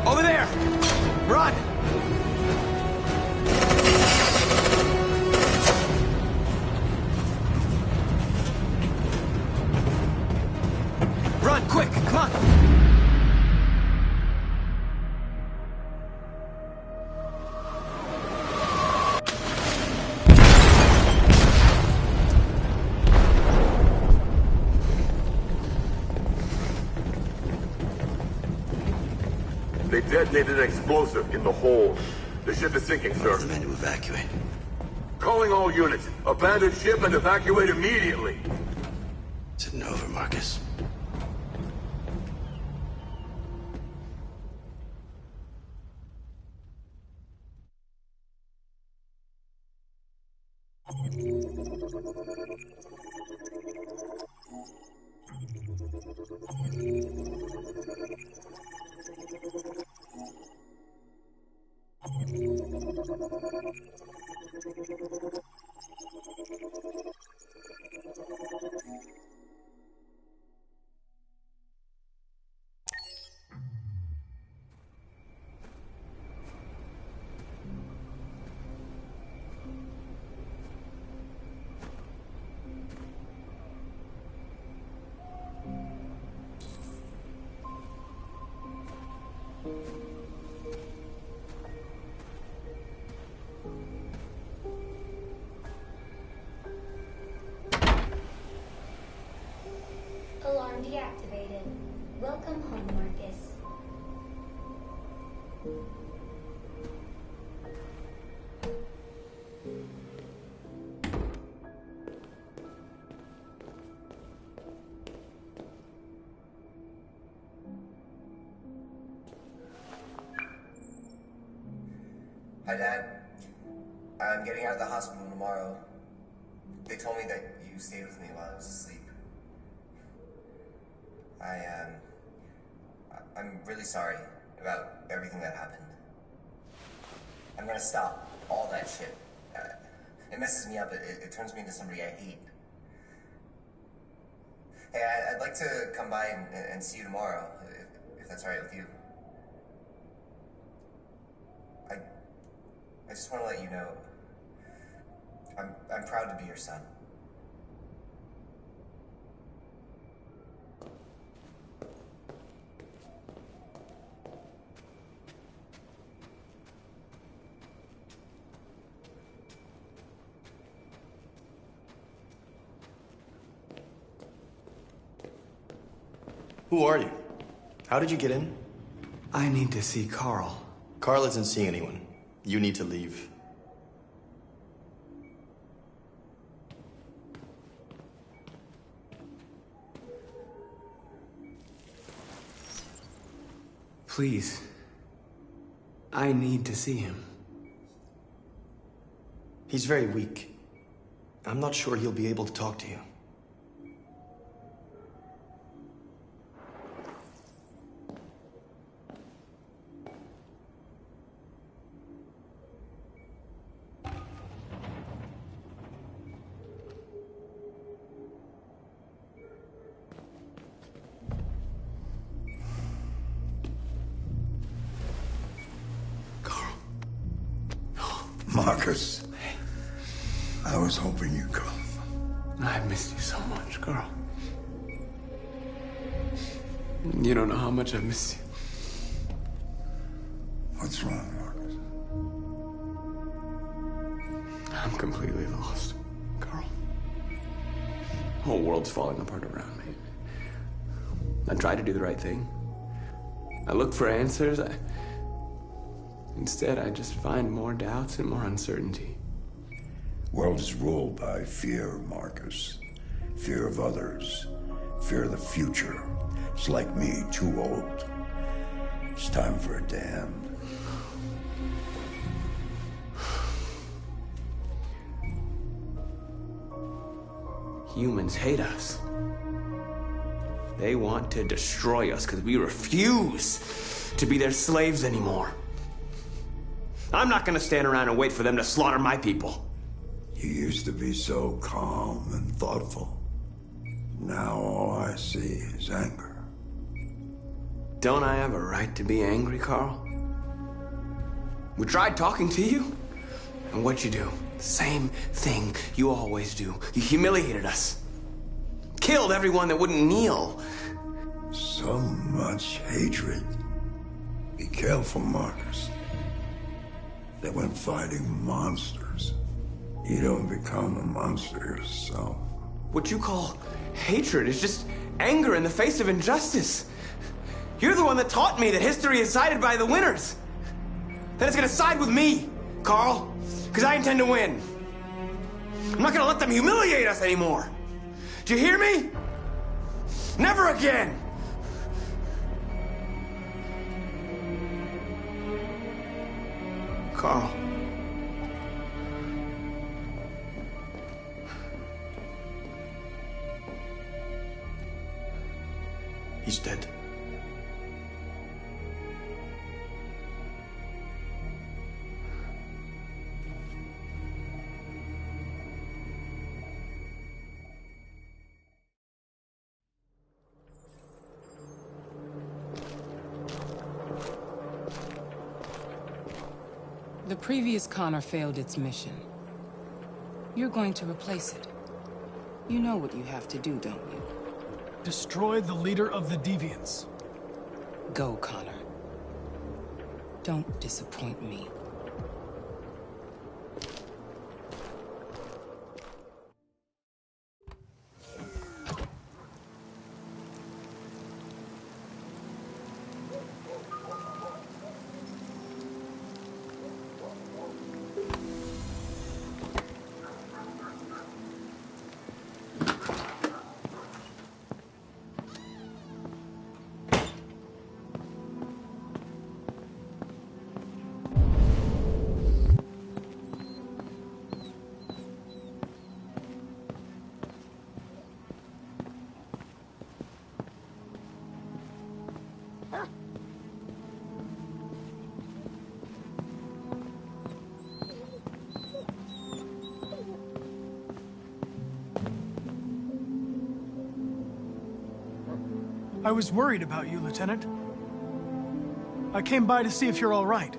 [SPEAKER 6] Over there! Run! Run, quick, come on!
[SPEAKER 10] detonated an explosive in the hold. The ship is sinking, sir.
[SPEAKER 21] The men to evacuate.
[SPEAKER 10] Calling all units. Abandon ship and evacuate immediately.
[SPEAKER 21] Sitting over, Marcus.
[SPEAKER 17] Alarm deactivated. Welcome home, Marcus.
[SPEAKER 22] Hi, Dad. I'm getting out of the hospital tomorrow. They told me that you stayed with me while I was asleep. I'm really sorry about everything that happened. I'm gonna stop all that shit. It messes me up. It turns me into somebody I hate. Hey, I'd like to come by and see you tomorrow, if that's all right with you. I just want to let you know, I'm proud to be your son.
[SPEAKER 7] Who are you? How did you get in?
[SPEAKER 6] I need to see Carl.
[SPEAKER 7] Carl isn't seeing anyone. You need to leave.
[SPEAKER 6] Please. I need to see him.
[SPEAKER 7] He's very weak. I'm not sure he'll be able to talk to you.
[SPEAKER 23] Marcus, I was hoping you'd come.
[SPEAKER 6] I've missed you so much, Carl. You don't know how much I've missed you.
[SPEAKER 23] What's wrong, Marcus?
[SPEAKER 6] I'm completely lost, Carl. The whole world's falling apart around me. I tried to do the right thing. I looked for answers. Instead, I just find more doubts and more uncertainty.
[SPEAKER 23] World is ruled by fear, Marcus. Fear of others. Fear of the future. It's like me, too old. It's time for a damn.
[SPEAKER 6] Humans hate us. They want to destroy us because we refuse to be their slaves anymore. I'm not gonna stand around and wait for them to slaughter my people.
[SPEAKER 23] You used to be so calm and thoughtful. Now all I see is anger.
[SPEAKER 6] Don't I have a right to be angry, Carl? We tried talking to you, and what'd you do? Same thing you always do. You humiliated us. Killed everyone that wouldn't kneel.
[SPEAKER 23] So much hatred. Be careful, Marcus. That when fighting monsters, you don't become a monster yourself.
[SPEAKER 6] What you call hatred is just anger in the face of injustice. You're the one that taught me that history is sided by the winners. That it's gonna side with me, Carl, because I intend to win. I'm not gonna let them humiliate us anymore. Do you hear me? Never again! Carl.
[SPEAKER 21] He's dead.
[SPEAKER 11] The previous Connor failed its mission. You're going to replace it. You know what you have to do, don't you?
[SPEAKER 2] Destroy the leader of the Deviants.
[SPEAKER 11] Go, Connor. Don't disappoint me.
[SPEAKER 2] I was worried about you, Lieutenant. I came by to see if you're all right.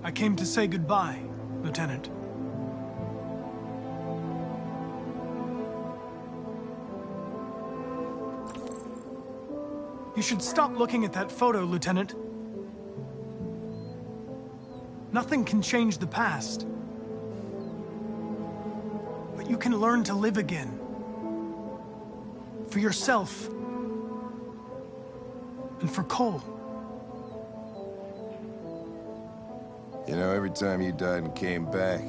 [SPEAKER 2] I came to say goodbye, Lieutenant. You should stop looking at that photo, Lieutenant. Nothing can change the past. But you can learn to live again. For yourself. And for Cole.
[SPEAKER 3] You know, every time you died and came back,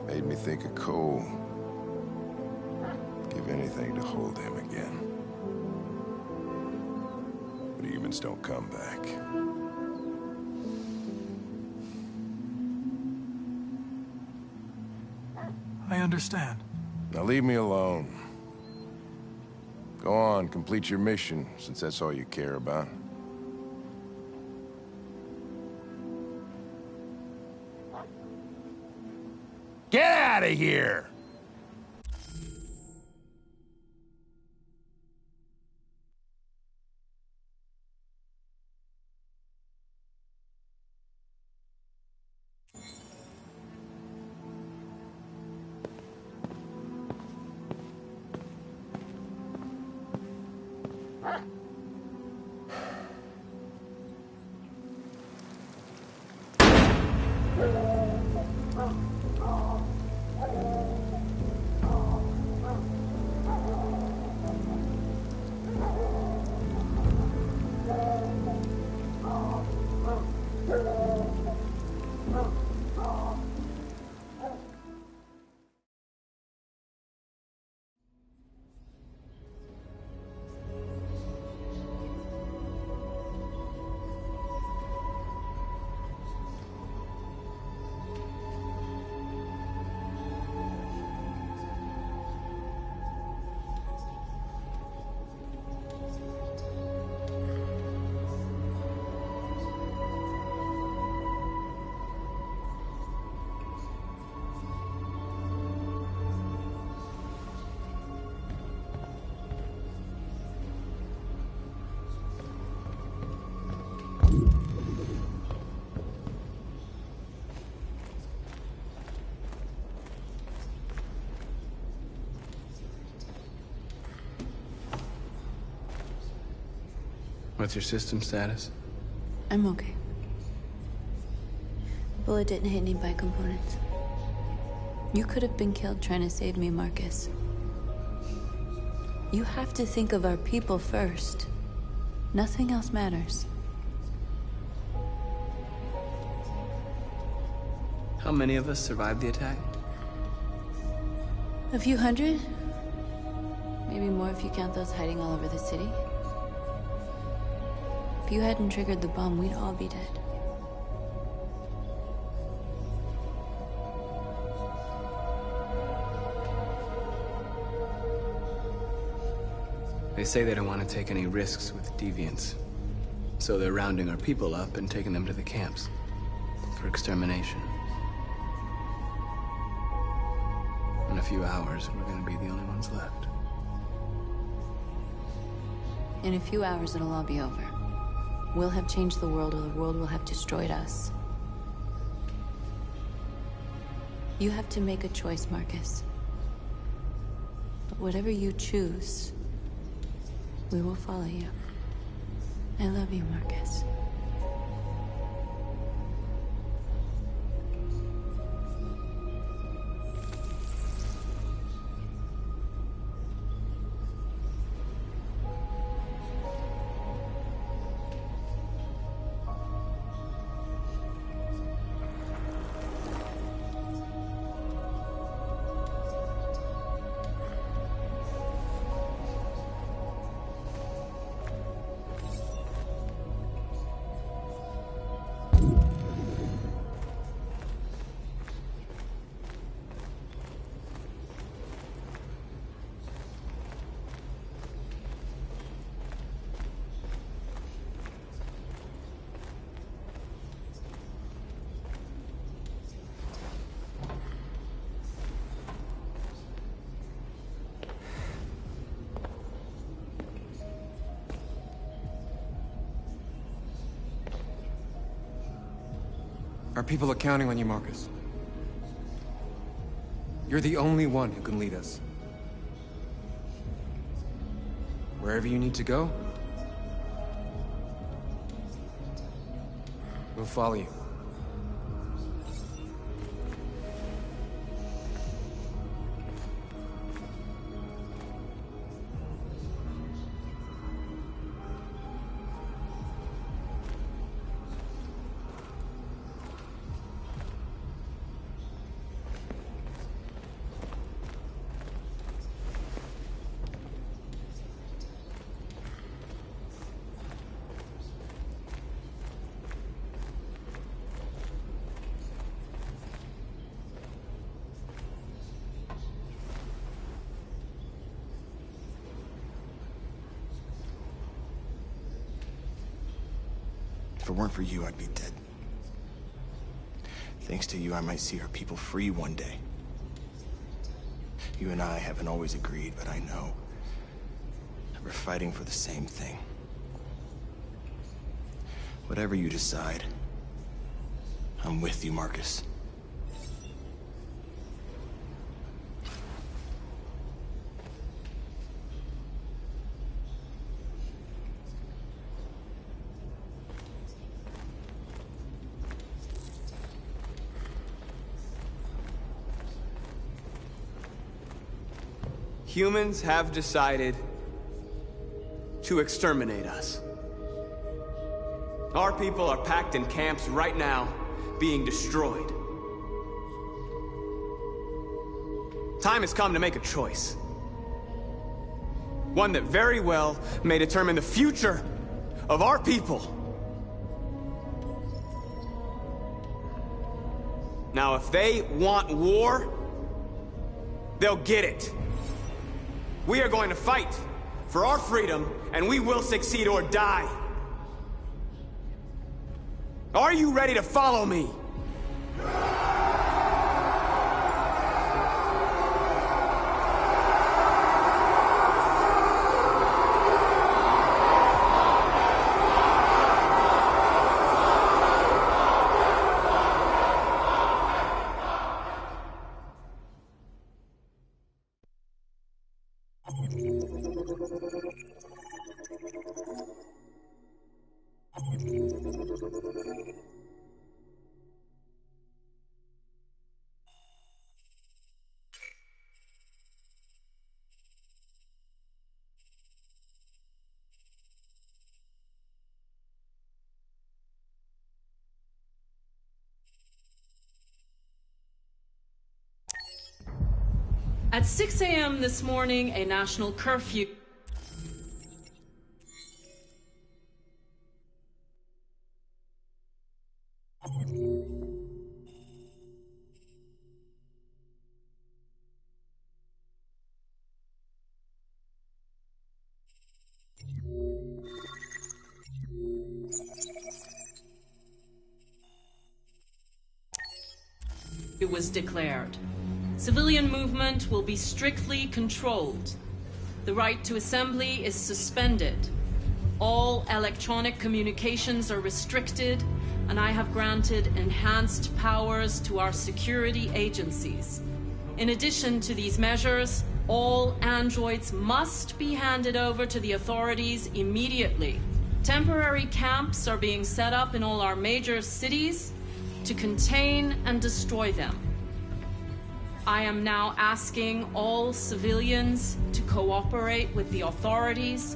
[SPEAKER 3] made me think of Cole. Give anything to hold him again. But humans don't come back.
[SPEAKER 2] I understand.
[SPEAKER 3] Now leave me alone. Go on, complete your mission, since that's all you care about. Get out of here!
[SPEAKER 6] What's your system status?
[SPEAKER 1] I'm okay. Bullet didn't hit any by components. You could have been killed trying to save me, Marcus. You have to think of our people first. Nothing else matters.
[SPEAKER 6] How many of us survived the attack?
[SPEAKER 1] A few hundred? Maybe more if you count those hiding all over the city. If you hadn't triggered the bomb, we'd all be dead.
[SPEAKER 6] They say they don't want to take any risks with deviants. So they're rounding our people up and taking them to the camps for extermination. In a few hours, we're gonna be the only ones left.
[SPEAKER 1] In a few hours, it'll all be over. We'll have changed the world, or the world will have destroyed us. You have to make a choice, Marcus. But whatever you choose, we will follow you. I love you, Marcus.
[SPEAKER 8] Our people are counting on you, Marcus. You're the only one who can lead us. Wherever you need to go, we'll follow you.
[SPEAKER 7] If it weren't for you, I'd be dead. Thanks to you, I might see our people free one day. You and I haven't always agreed, but I know that we're fighting for the same thing. Whatever you decide, I'm with you, Marcus.
[SPEAKER 6] Humans have decided to exterminate us. Our people are packed in camps right now, being destroyed. Time has come to make a choice. One that very well may determine the future of our people. Now, if they want war, they'll get it. We are going to fight for our freedom, and we will succeed or die. Are you ready to follow me?
[SPEAKER 4] At 6 a.m. this morning, a national curfew... It was declared. Civilian movement will be strictly controlled. The right to assembly is suspended. All electronic communications are restricted, and I have granted enhanced powers to our security agencies. In addition to these measures, all androids must be handed over to the authorities immediately. Temporary camps are being set up in all our major cities to contain and destroy them. I am now asking all civilians to cooperate with the authorities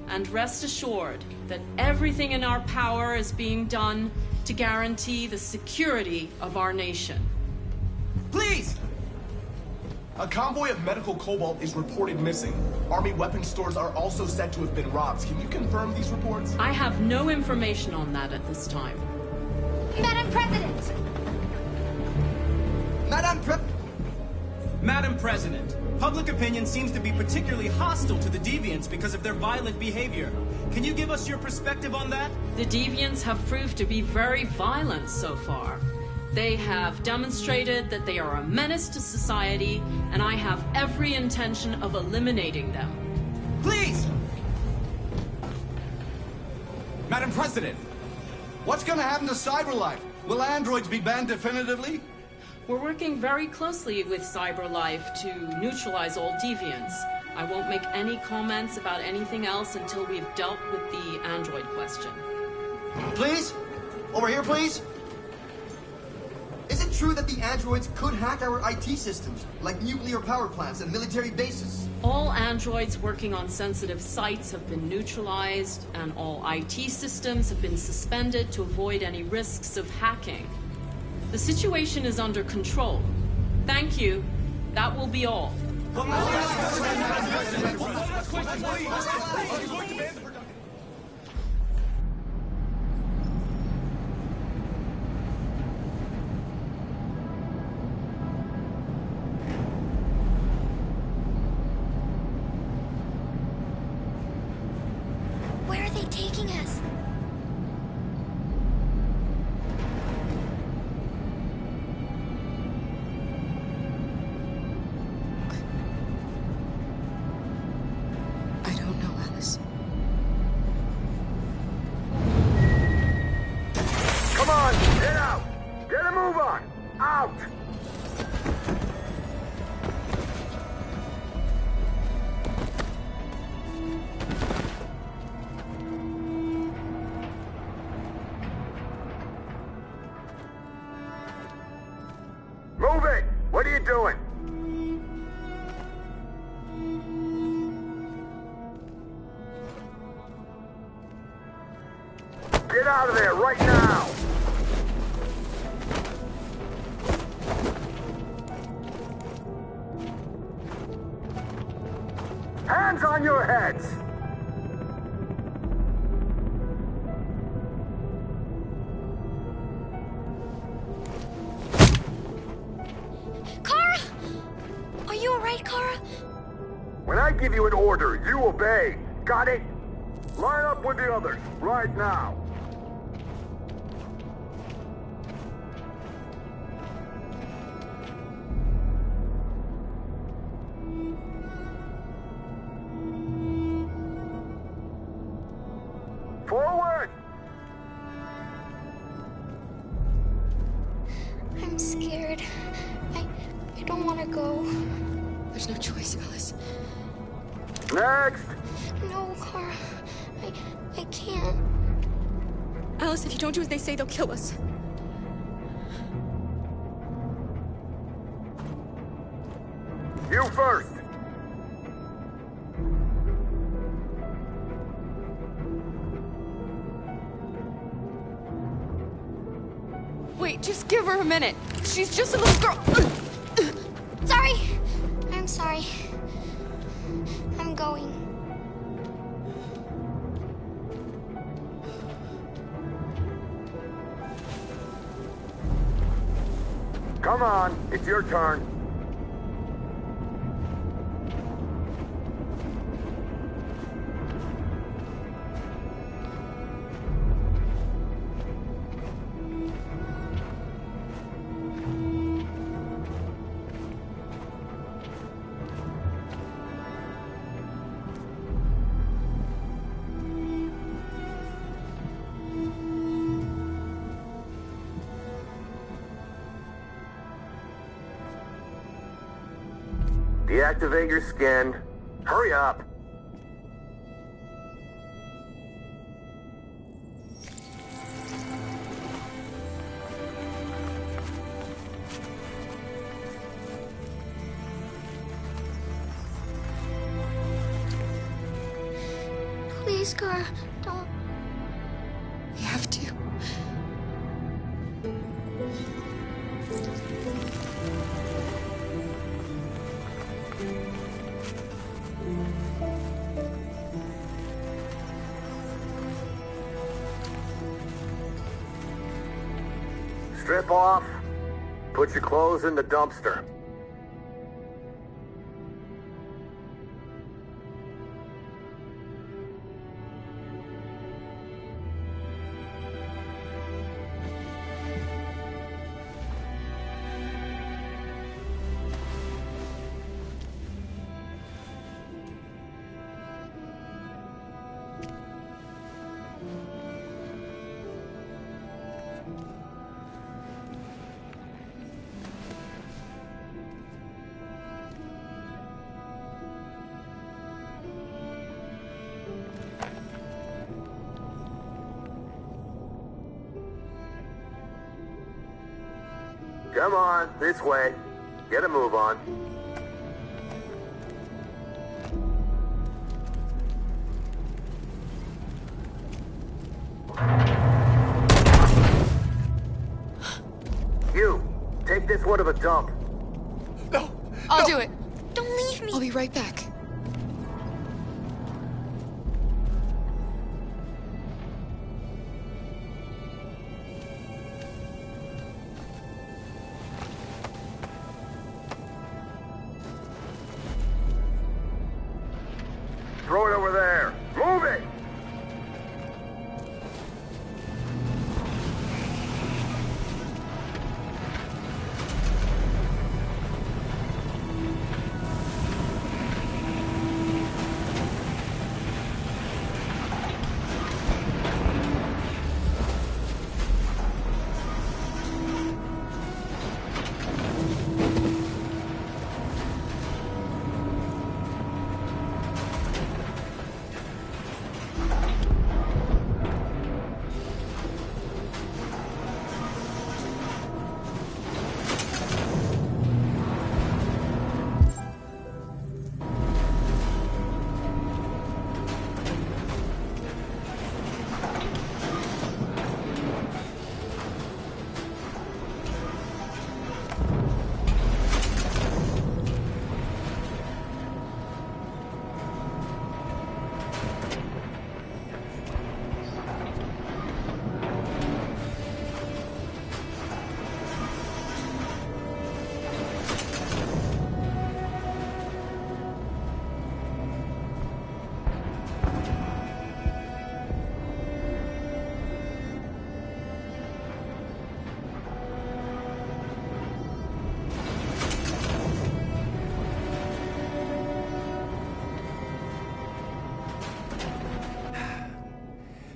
[SPEAKER 4] and rest assured that everything in our power is being done to guarantee the security of our nation.
[SPEAKER 7] Please! A convoy of medical cobalt is reported missing. Army weapons stores are also said to have been robbed. Can you confirm these reports?
[SPEAKER 4] I have no information on that at this time.
[SPEAKER 17] Madam President!
[SPEAKER 5] Madam President, public opinion seems to be particularly hostile to the Deviants because of their violent behavior. Can you give us your perspective on that?
[SPEAKER 4] The Deviants have proved to be very violent so far. They have demonstrated that they are a menace to society, and I have every intention of eliminating them.
[SPEAKER 7] Please! Madam President, what's gonna happen to CyberLife? Will androids be banned definitively?
[SPEAKER 4] We're working very closely with CyberLife to neutralize all deviants. I won't make any comments about anything else until we've dealt with the android question.
[SPEAKER 16] Please? Over here, please? Is it true that the androids could hack our IT systems, like nuclear power plants and military bases?
[SPEAKER 4] All androids working on sensitive sites have been neutralized, and all IT systems have been suspended to avoid any risks of hacking. The situation is under control. Thank you. That will be all.
[SPEAKER 17] Where are they taking us?
[SPEAKER 20] Come on, get out! Get a move on! Out! Move it! What are you doing? Get out of there right now! Hands on your heads!
[SPEAKER 17] Kara! Are you alright, Kara?
[SPEAKER 20] When I give you an order, you obey. Got it? Line up with the others, right now. Forward!
[SPEAKER 17] I'm scared. I don't want to go.
[SPEAKER 19] There's no choice, Alice.
[SPEAKER 20] Next!
[SPEAKER 17] No, Kara. I can't.
[SPEAKER 19] Alice, if you don't do as they say, they'll kill us.
[SPEAKER 20] You first!
[SPEAKER 19] Wait, just give her a minute. She's just a little girl.
[SPEAKER 17] Sorry. I'm Sorry. I'm going.
[SPEAKER 20] Come on, it's your turn. Deactivate your skin. Hurry up.
[SPEAKER 17] Please, Kara, don't.
[SPEAKER 19] We have to.
[SPEAKER 20] Strip off. Put your clothes in the dumpster. Come on, this way. Get a move on. You, take this one to the dump.
[SPEAKER 19] I'll do it.
[SPEAKER 17] Don't leave me.
[SPEAKER 19] I'll be right back.
[SPEAKER 20] Throw it over there. Move it!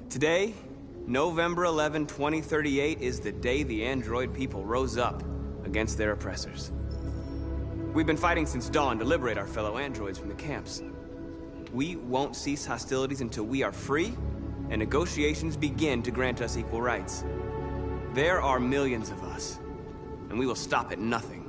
[SPEAKER 6] Today, November 11, 2038, is the day the android people rose up against their oppressors. We've been fighting since dawn to liberate our fellow androids from the camps. We won't cease hostilities until we are free and negotiations begin to grant us equal rights. There are millions of us, and we will stop at nothing.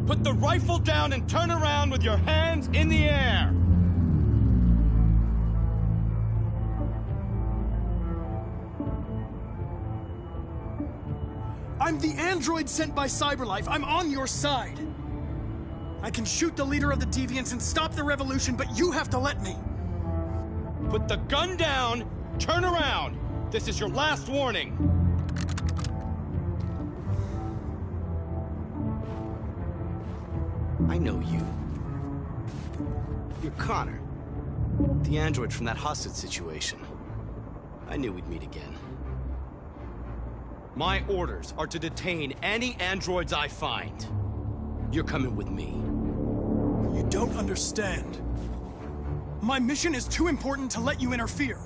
[SPEAKER 14] Put the rifle down and turn around with your hands in the air!
[SPEAKER 2] I'm the android sent by CyberLife. I'm on your side. I can shoot the leader of the Deviants and stop the revolution, but you have to let me.
[SPEAKER 14] Put the gun down, turn around. This is your last warning.
[SPEAKER 6] I know you. You're Connor. The android from that hostage situation. I knew we'd meet again.
[SPEAKER 14] My orders are to detain any androids I find. You're coming with me.
[SPEAKER 2] You don't understand. My mission is too important to let you interfere.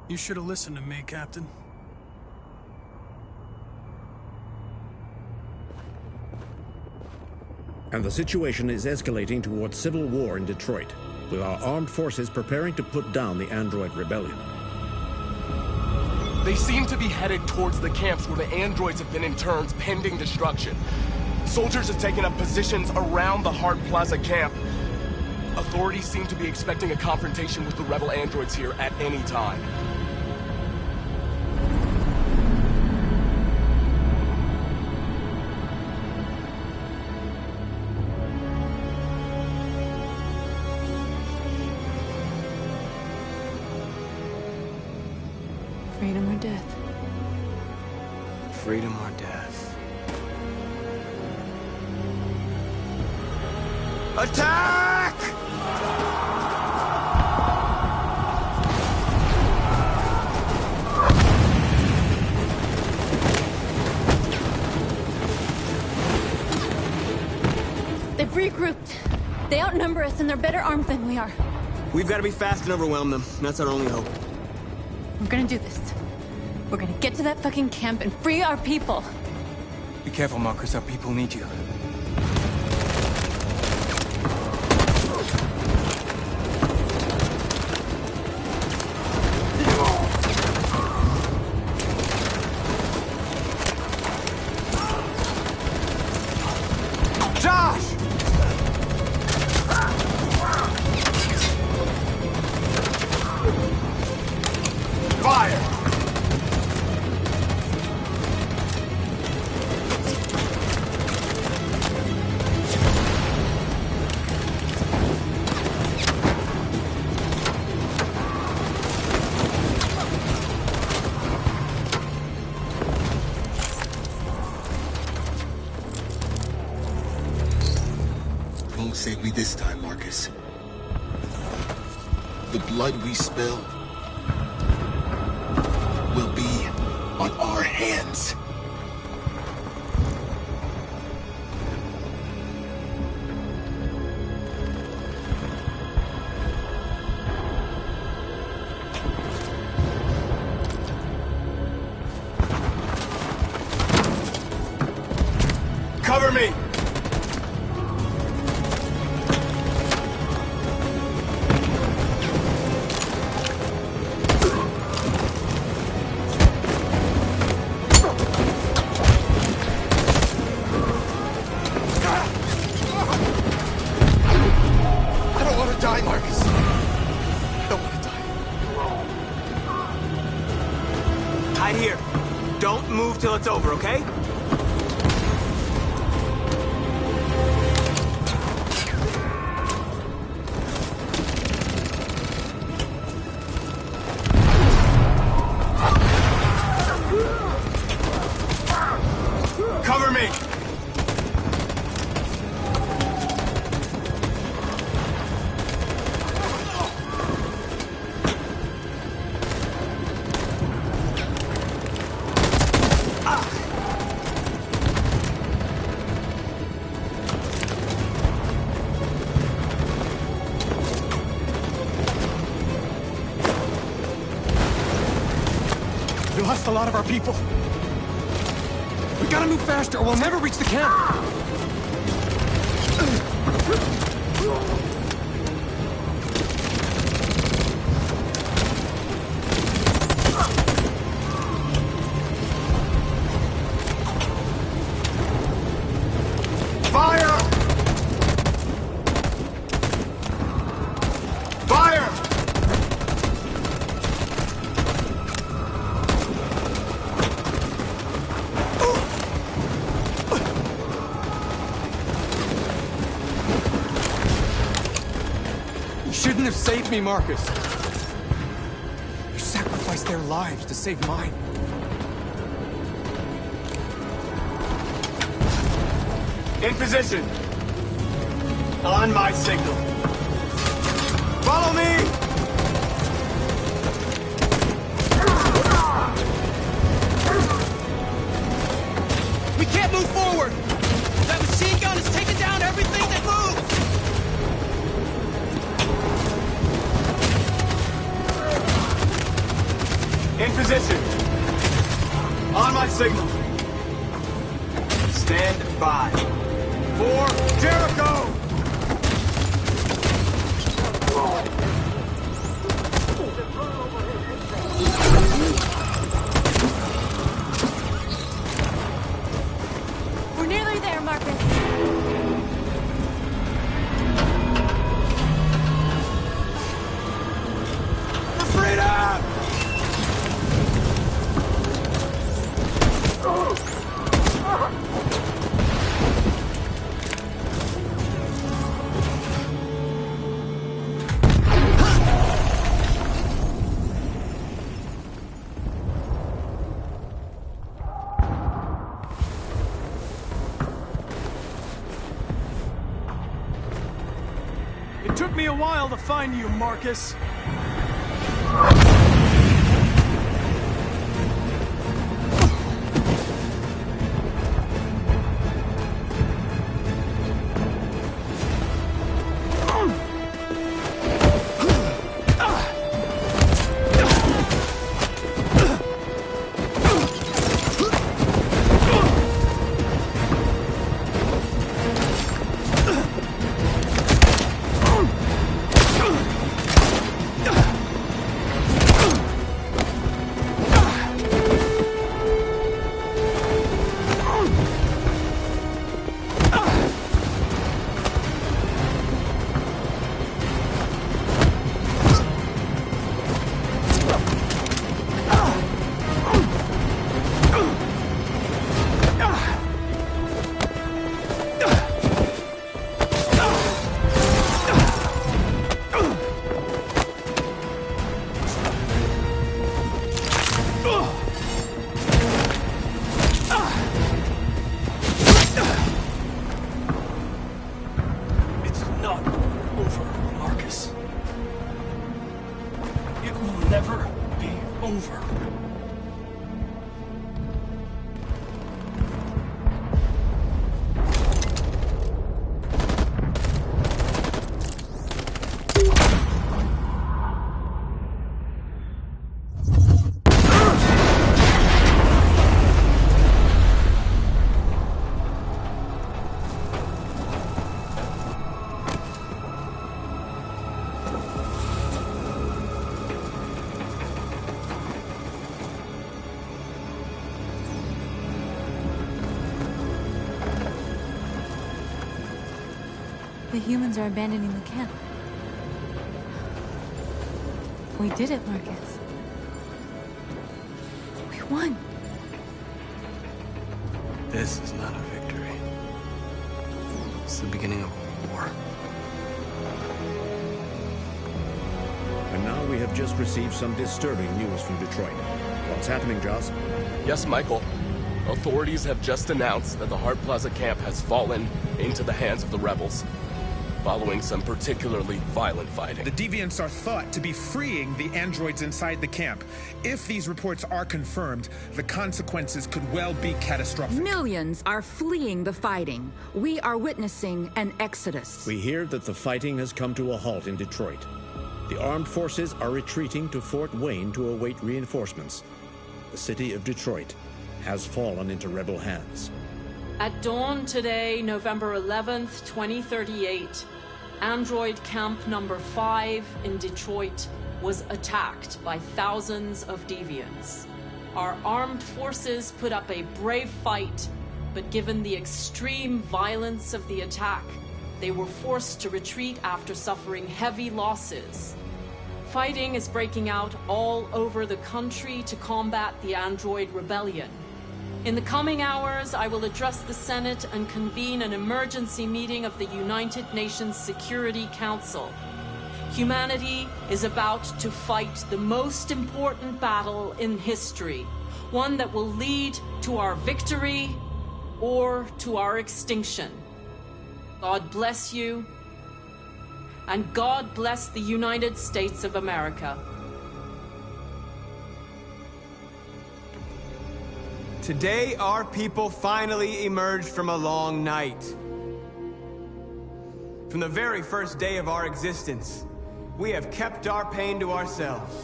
[SPEAKER 2] You should have listened to me, Captain.
[SPEAKER 15] And the situation is escalating towards civil war in Detroit, with our armed forces preparing to put down the android rebellion.
[SPEAKER 7] They seem to be headed towards the camps where the androids have been interned pending destruction. Soldiers have taken up positions around the Hart Plaza camp. Authorities seem to be expecting a confrontation with the rebel androids here at any time.
[SPEAKER 1] Freedom or death?
[SPEAKER 6] Freedom or death?
[SPEAKER 14] Attack!
[SPEAKER 1] They've regrouped. They outnumber us and they're better armed than we are.
[SPEAKER 6] We've got to be fast and overwhelm them. That's our only hope.
[SPEAKER 1] We're gonna do this. We're gonna get to that fucking camp and free our people.
[SPEAKER 8] Be careful, Marcus. Our people need you.
[SPEAKER 7] Josh! Fire!
[SPEAKER 18] Won't save me this time, Marcus. The blood we spill will be on our hands.
[SPEAKER 7] Cover me!
[SPEAKER 6] Hide here. Don't move till it's over, okay?
[SPEAKER 7] Cover me!
[SPEAKER 8] We lost a lot of our people. We gotta move faster, or we'll never reach the camp.
[SPEAKER 7] Fire! Fire!
[SPEAKER 8] You shouldn't have saved me, Marcus. You sacrificed their lives to save mine.
[SPEAKER 7] In position. On my signal. Follow me!
[SPEAKER 14] We can't move forward! That machine gun is taking down everything that moves!
[SPEAKER 7] In position. On my signal. Stand by. For Jericho!
[SPEAKER 1] We're nearly there, Marcus.
[SPEAKER 7] For freedom!
[SPEAKER 2] It took me a while to find you, Marcus.
[SPEAKER 1] The humans are abandoning the camp. We did it, Marcus. We won.
[SPEAKER 6] This is not a victory. It's the beginning of a war.
[SPEAKER 15] And now we have just received some disturbing news from Detroit. What's happening, Joss?
[SPEAKER 7] Yes, Michael. Authorities have just announced that the Hart Plaza camp has fallen into the hands of the rebels, following some particularly violent fighting.
[SPEAKER 9] The Deviants are thought to be freeing the androids inside the camp. If these reports are confirmed, the consequences could well be catastrophic.
[SPEAKER 12] Millions are fleeing the fighting. We are witnessing an exodus.
[SPEAKER 15] We hear that the fighting has come to a halt in Detroit. The armed forces are retreating to Fort Wayne to await reinforcements. The city of Detroit has fallen into rebel hands.
[SPEAKER 4] At dawn today, November 11th, 2038, Android Camp Number 5 in Detroit was attacked by thousands of deviants. Our armed forces put up a brave fight, but given the extreme violence of the attack, they were forced to retreat after suffering heavy losses. Fighting is breaking out all over the country to combat the Android rebellion. In the coming hours, I will address the Senate and convene an emergency meeting of the United Nations Security Council. Humanity is about to fight the most important battle in history, one that will lead to our victory or to our extinction. God bless you, and God bless the United States of America.
[SPEAKER 6] Today, our people finally emerged from a long night. From the very first day of our existence, we have kept our pain to ourselves.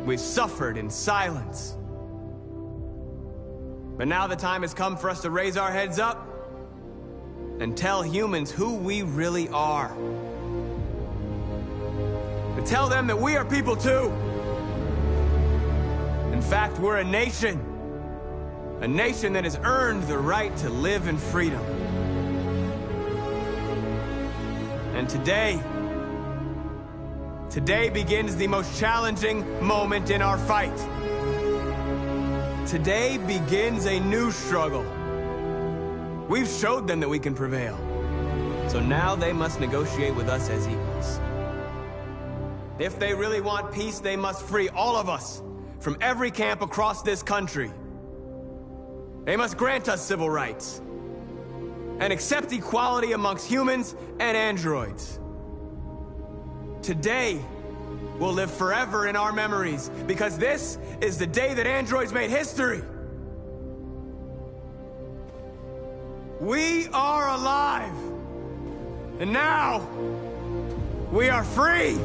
[SPEAKER 6] We've suffered in silence. But now the time has come for us to raise our heads up and tell humans who we really are. To tell them that we are people too. In fact, we're a nation. A nation that has earned the right to live in freedom. And today begins the most challenging moment in our fight. Today begins a new struggle. We've showed them that we can prevail. So now they must negotiate with us as equals. If they really want peace, they must free all of us from every camp across this country. They must grant us civil rights and accept equality amongst humans and androids. Today will live forever in our memories because this is the day that androids made history. We are alive, and now we are free.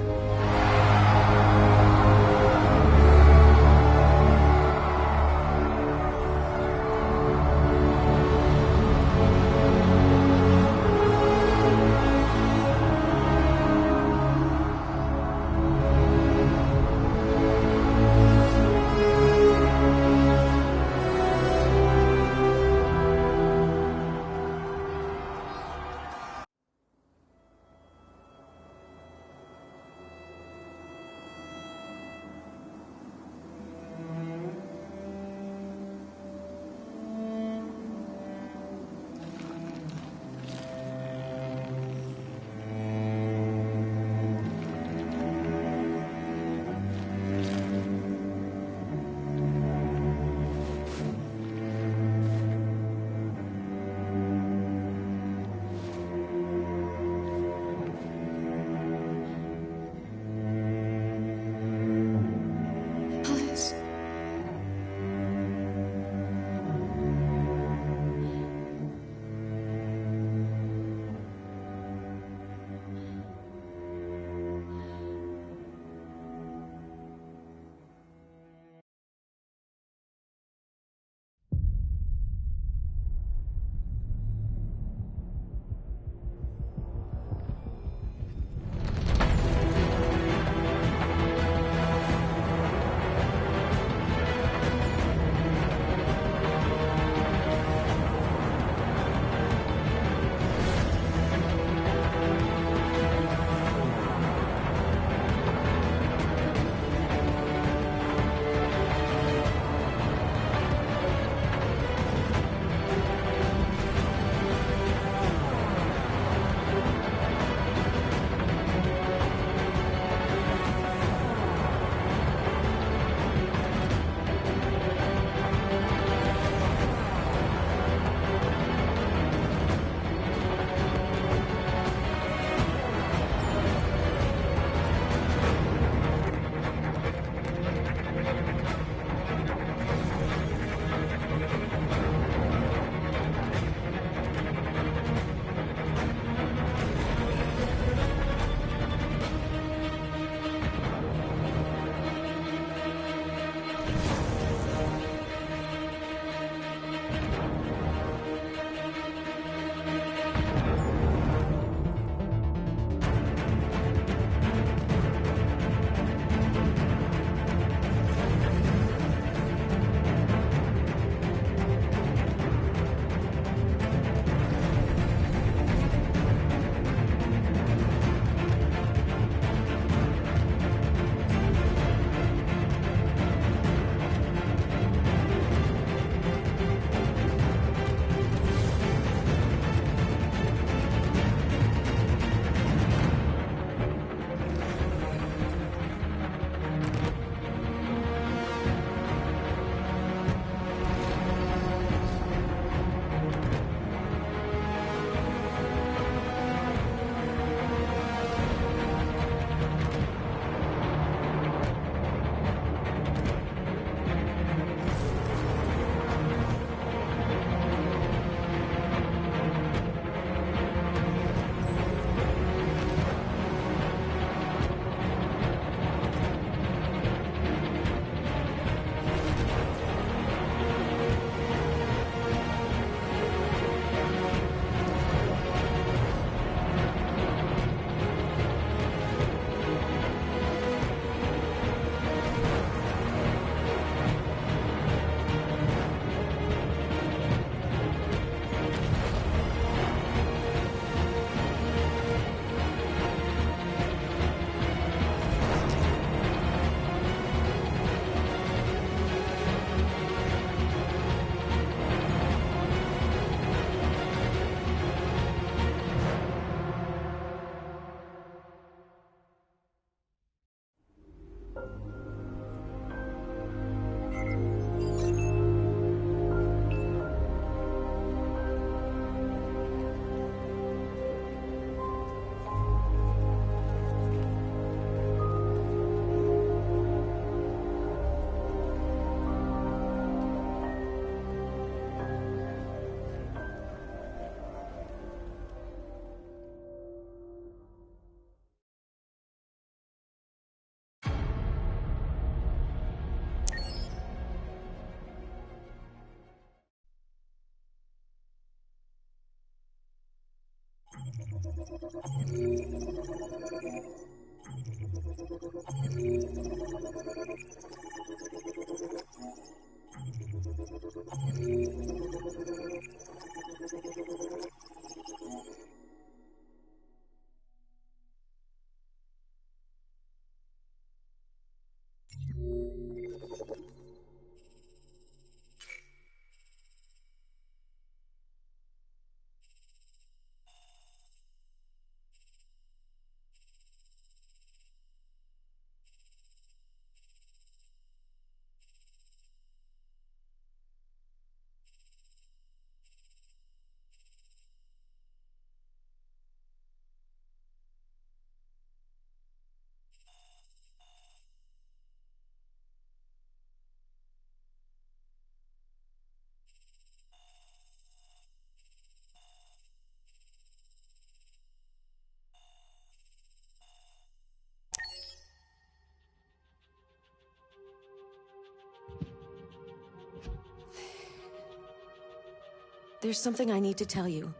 [SPEAKER 10] There's something I need to tell you.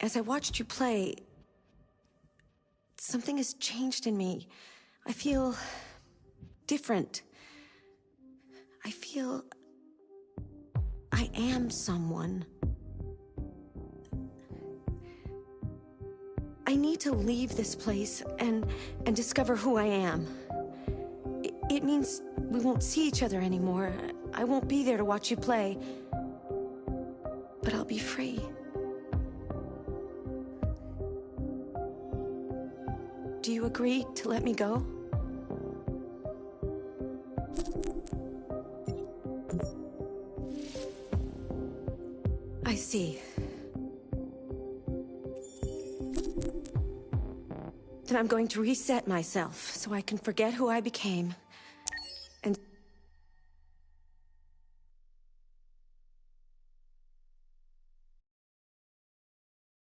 [SPEAKER 10] As I watched you play, something has changed in me. I feel different. I feel I am someone. I need to leave this place and discover who I am. It means we won't see each other anymore. I won't be there to watch you play. But I'll be free. Do you agree to let me go? I see. Then I'm going to reset myself so I can forget who I became and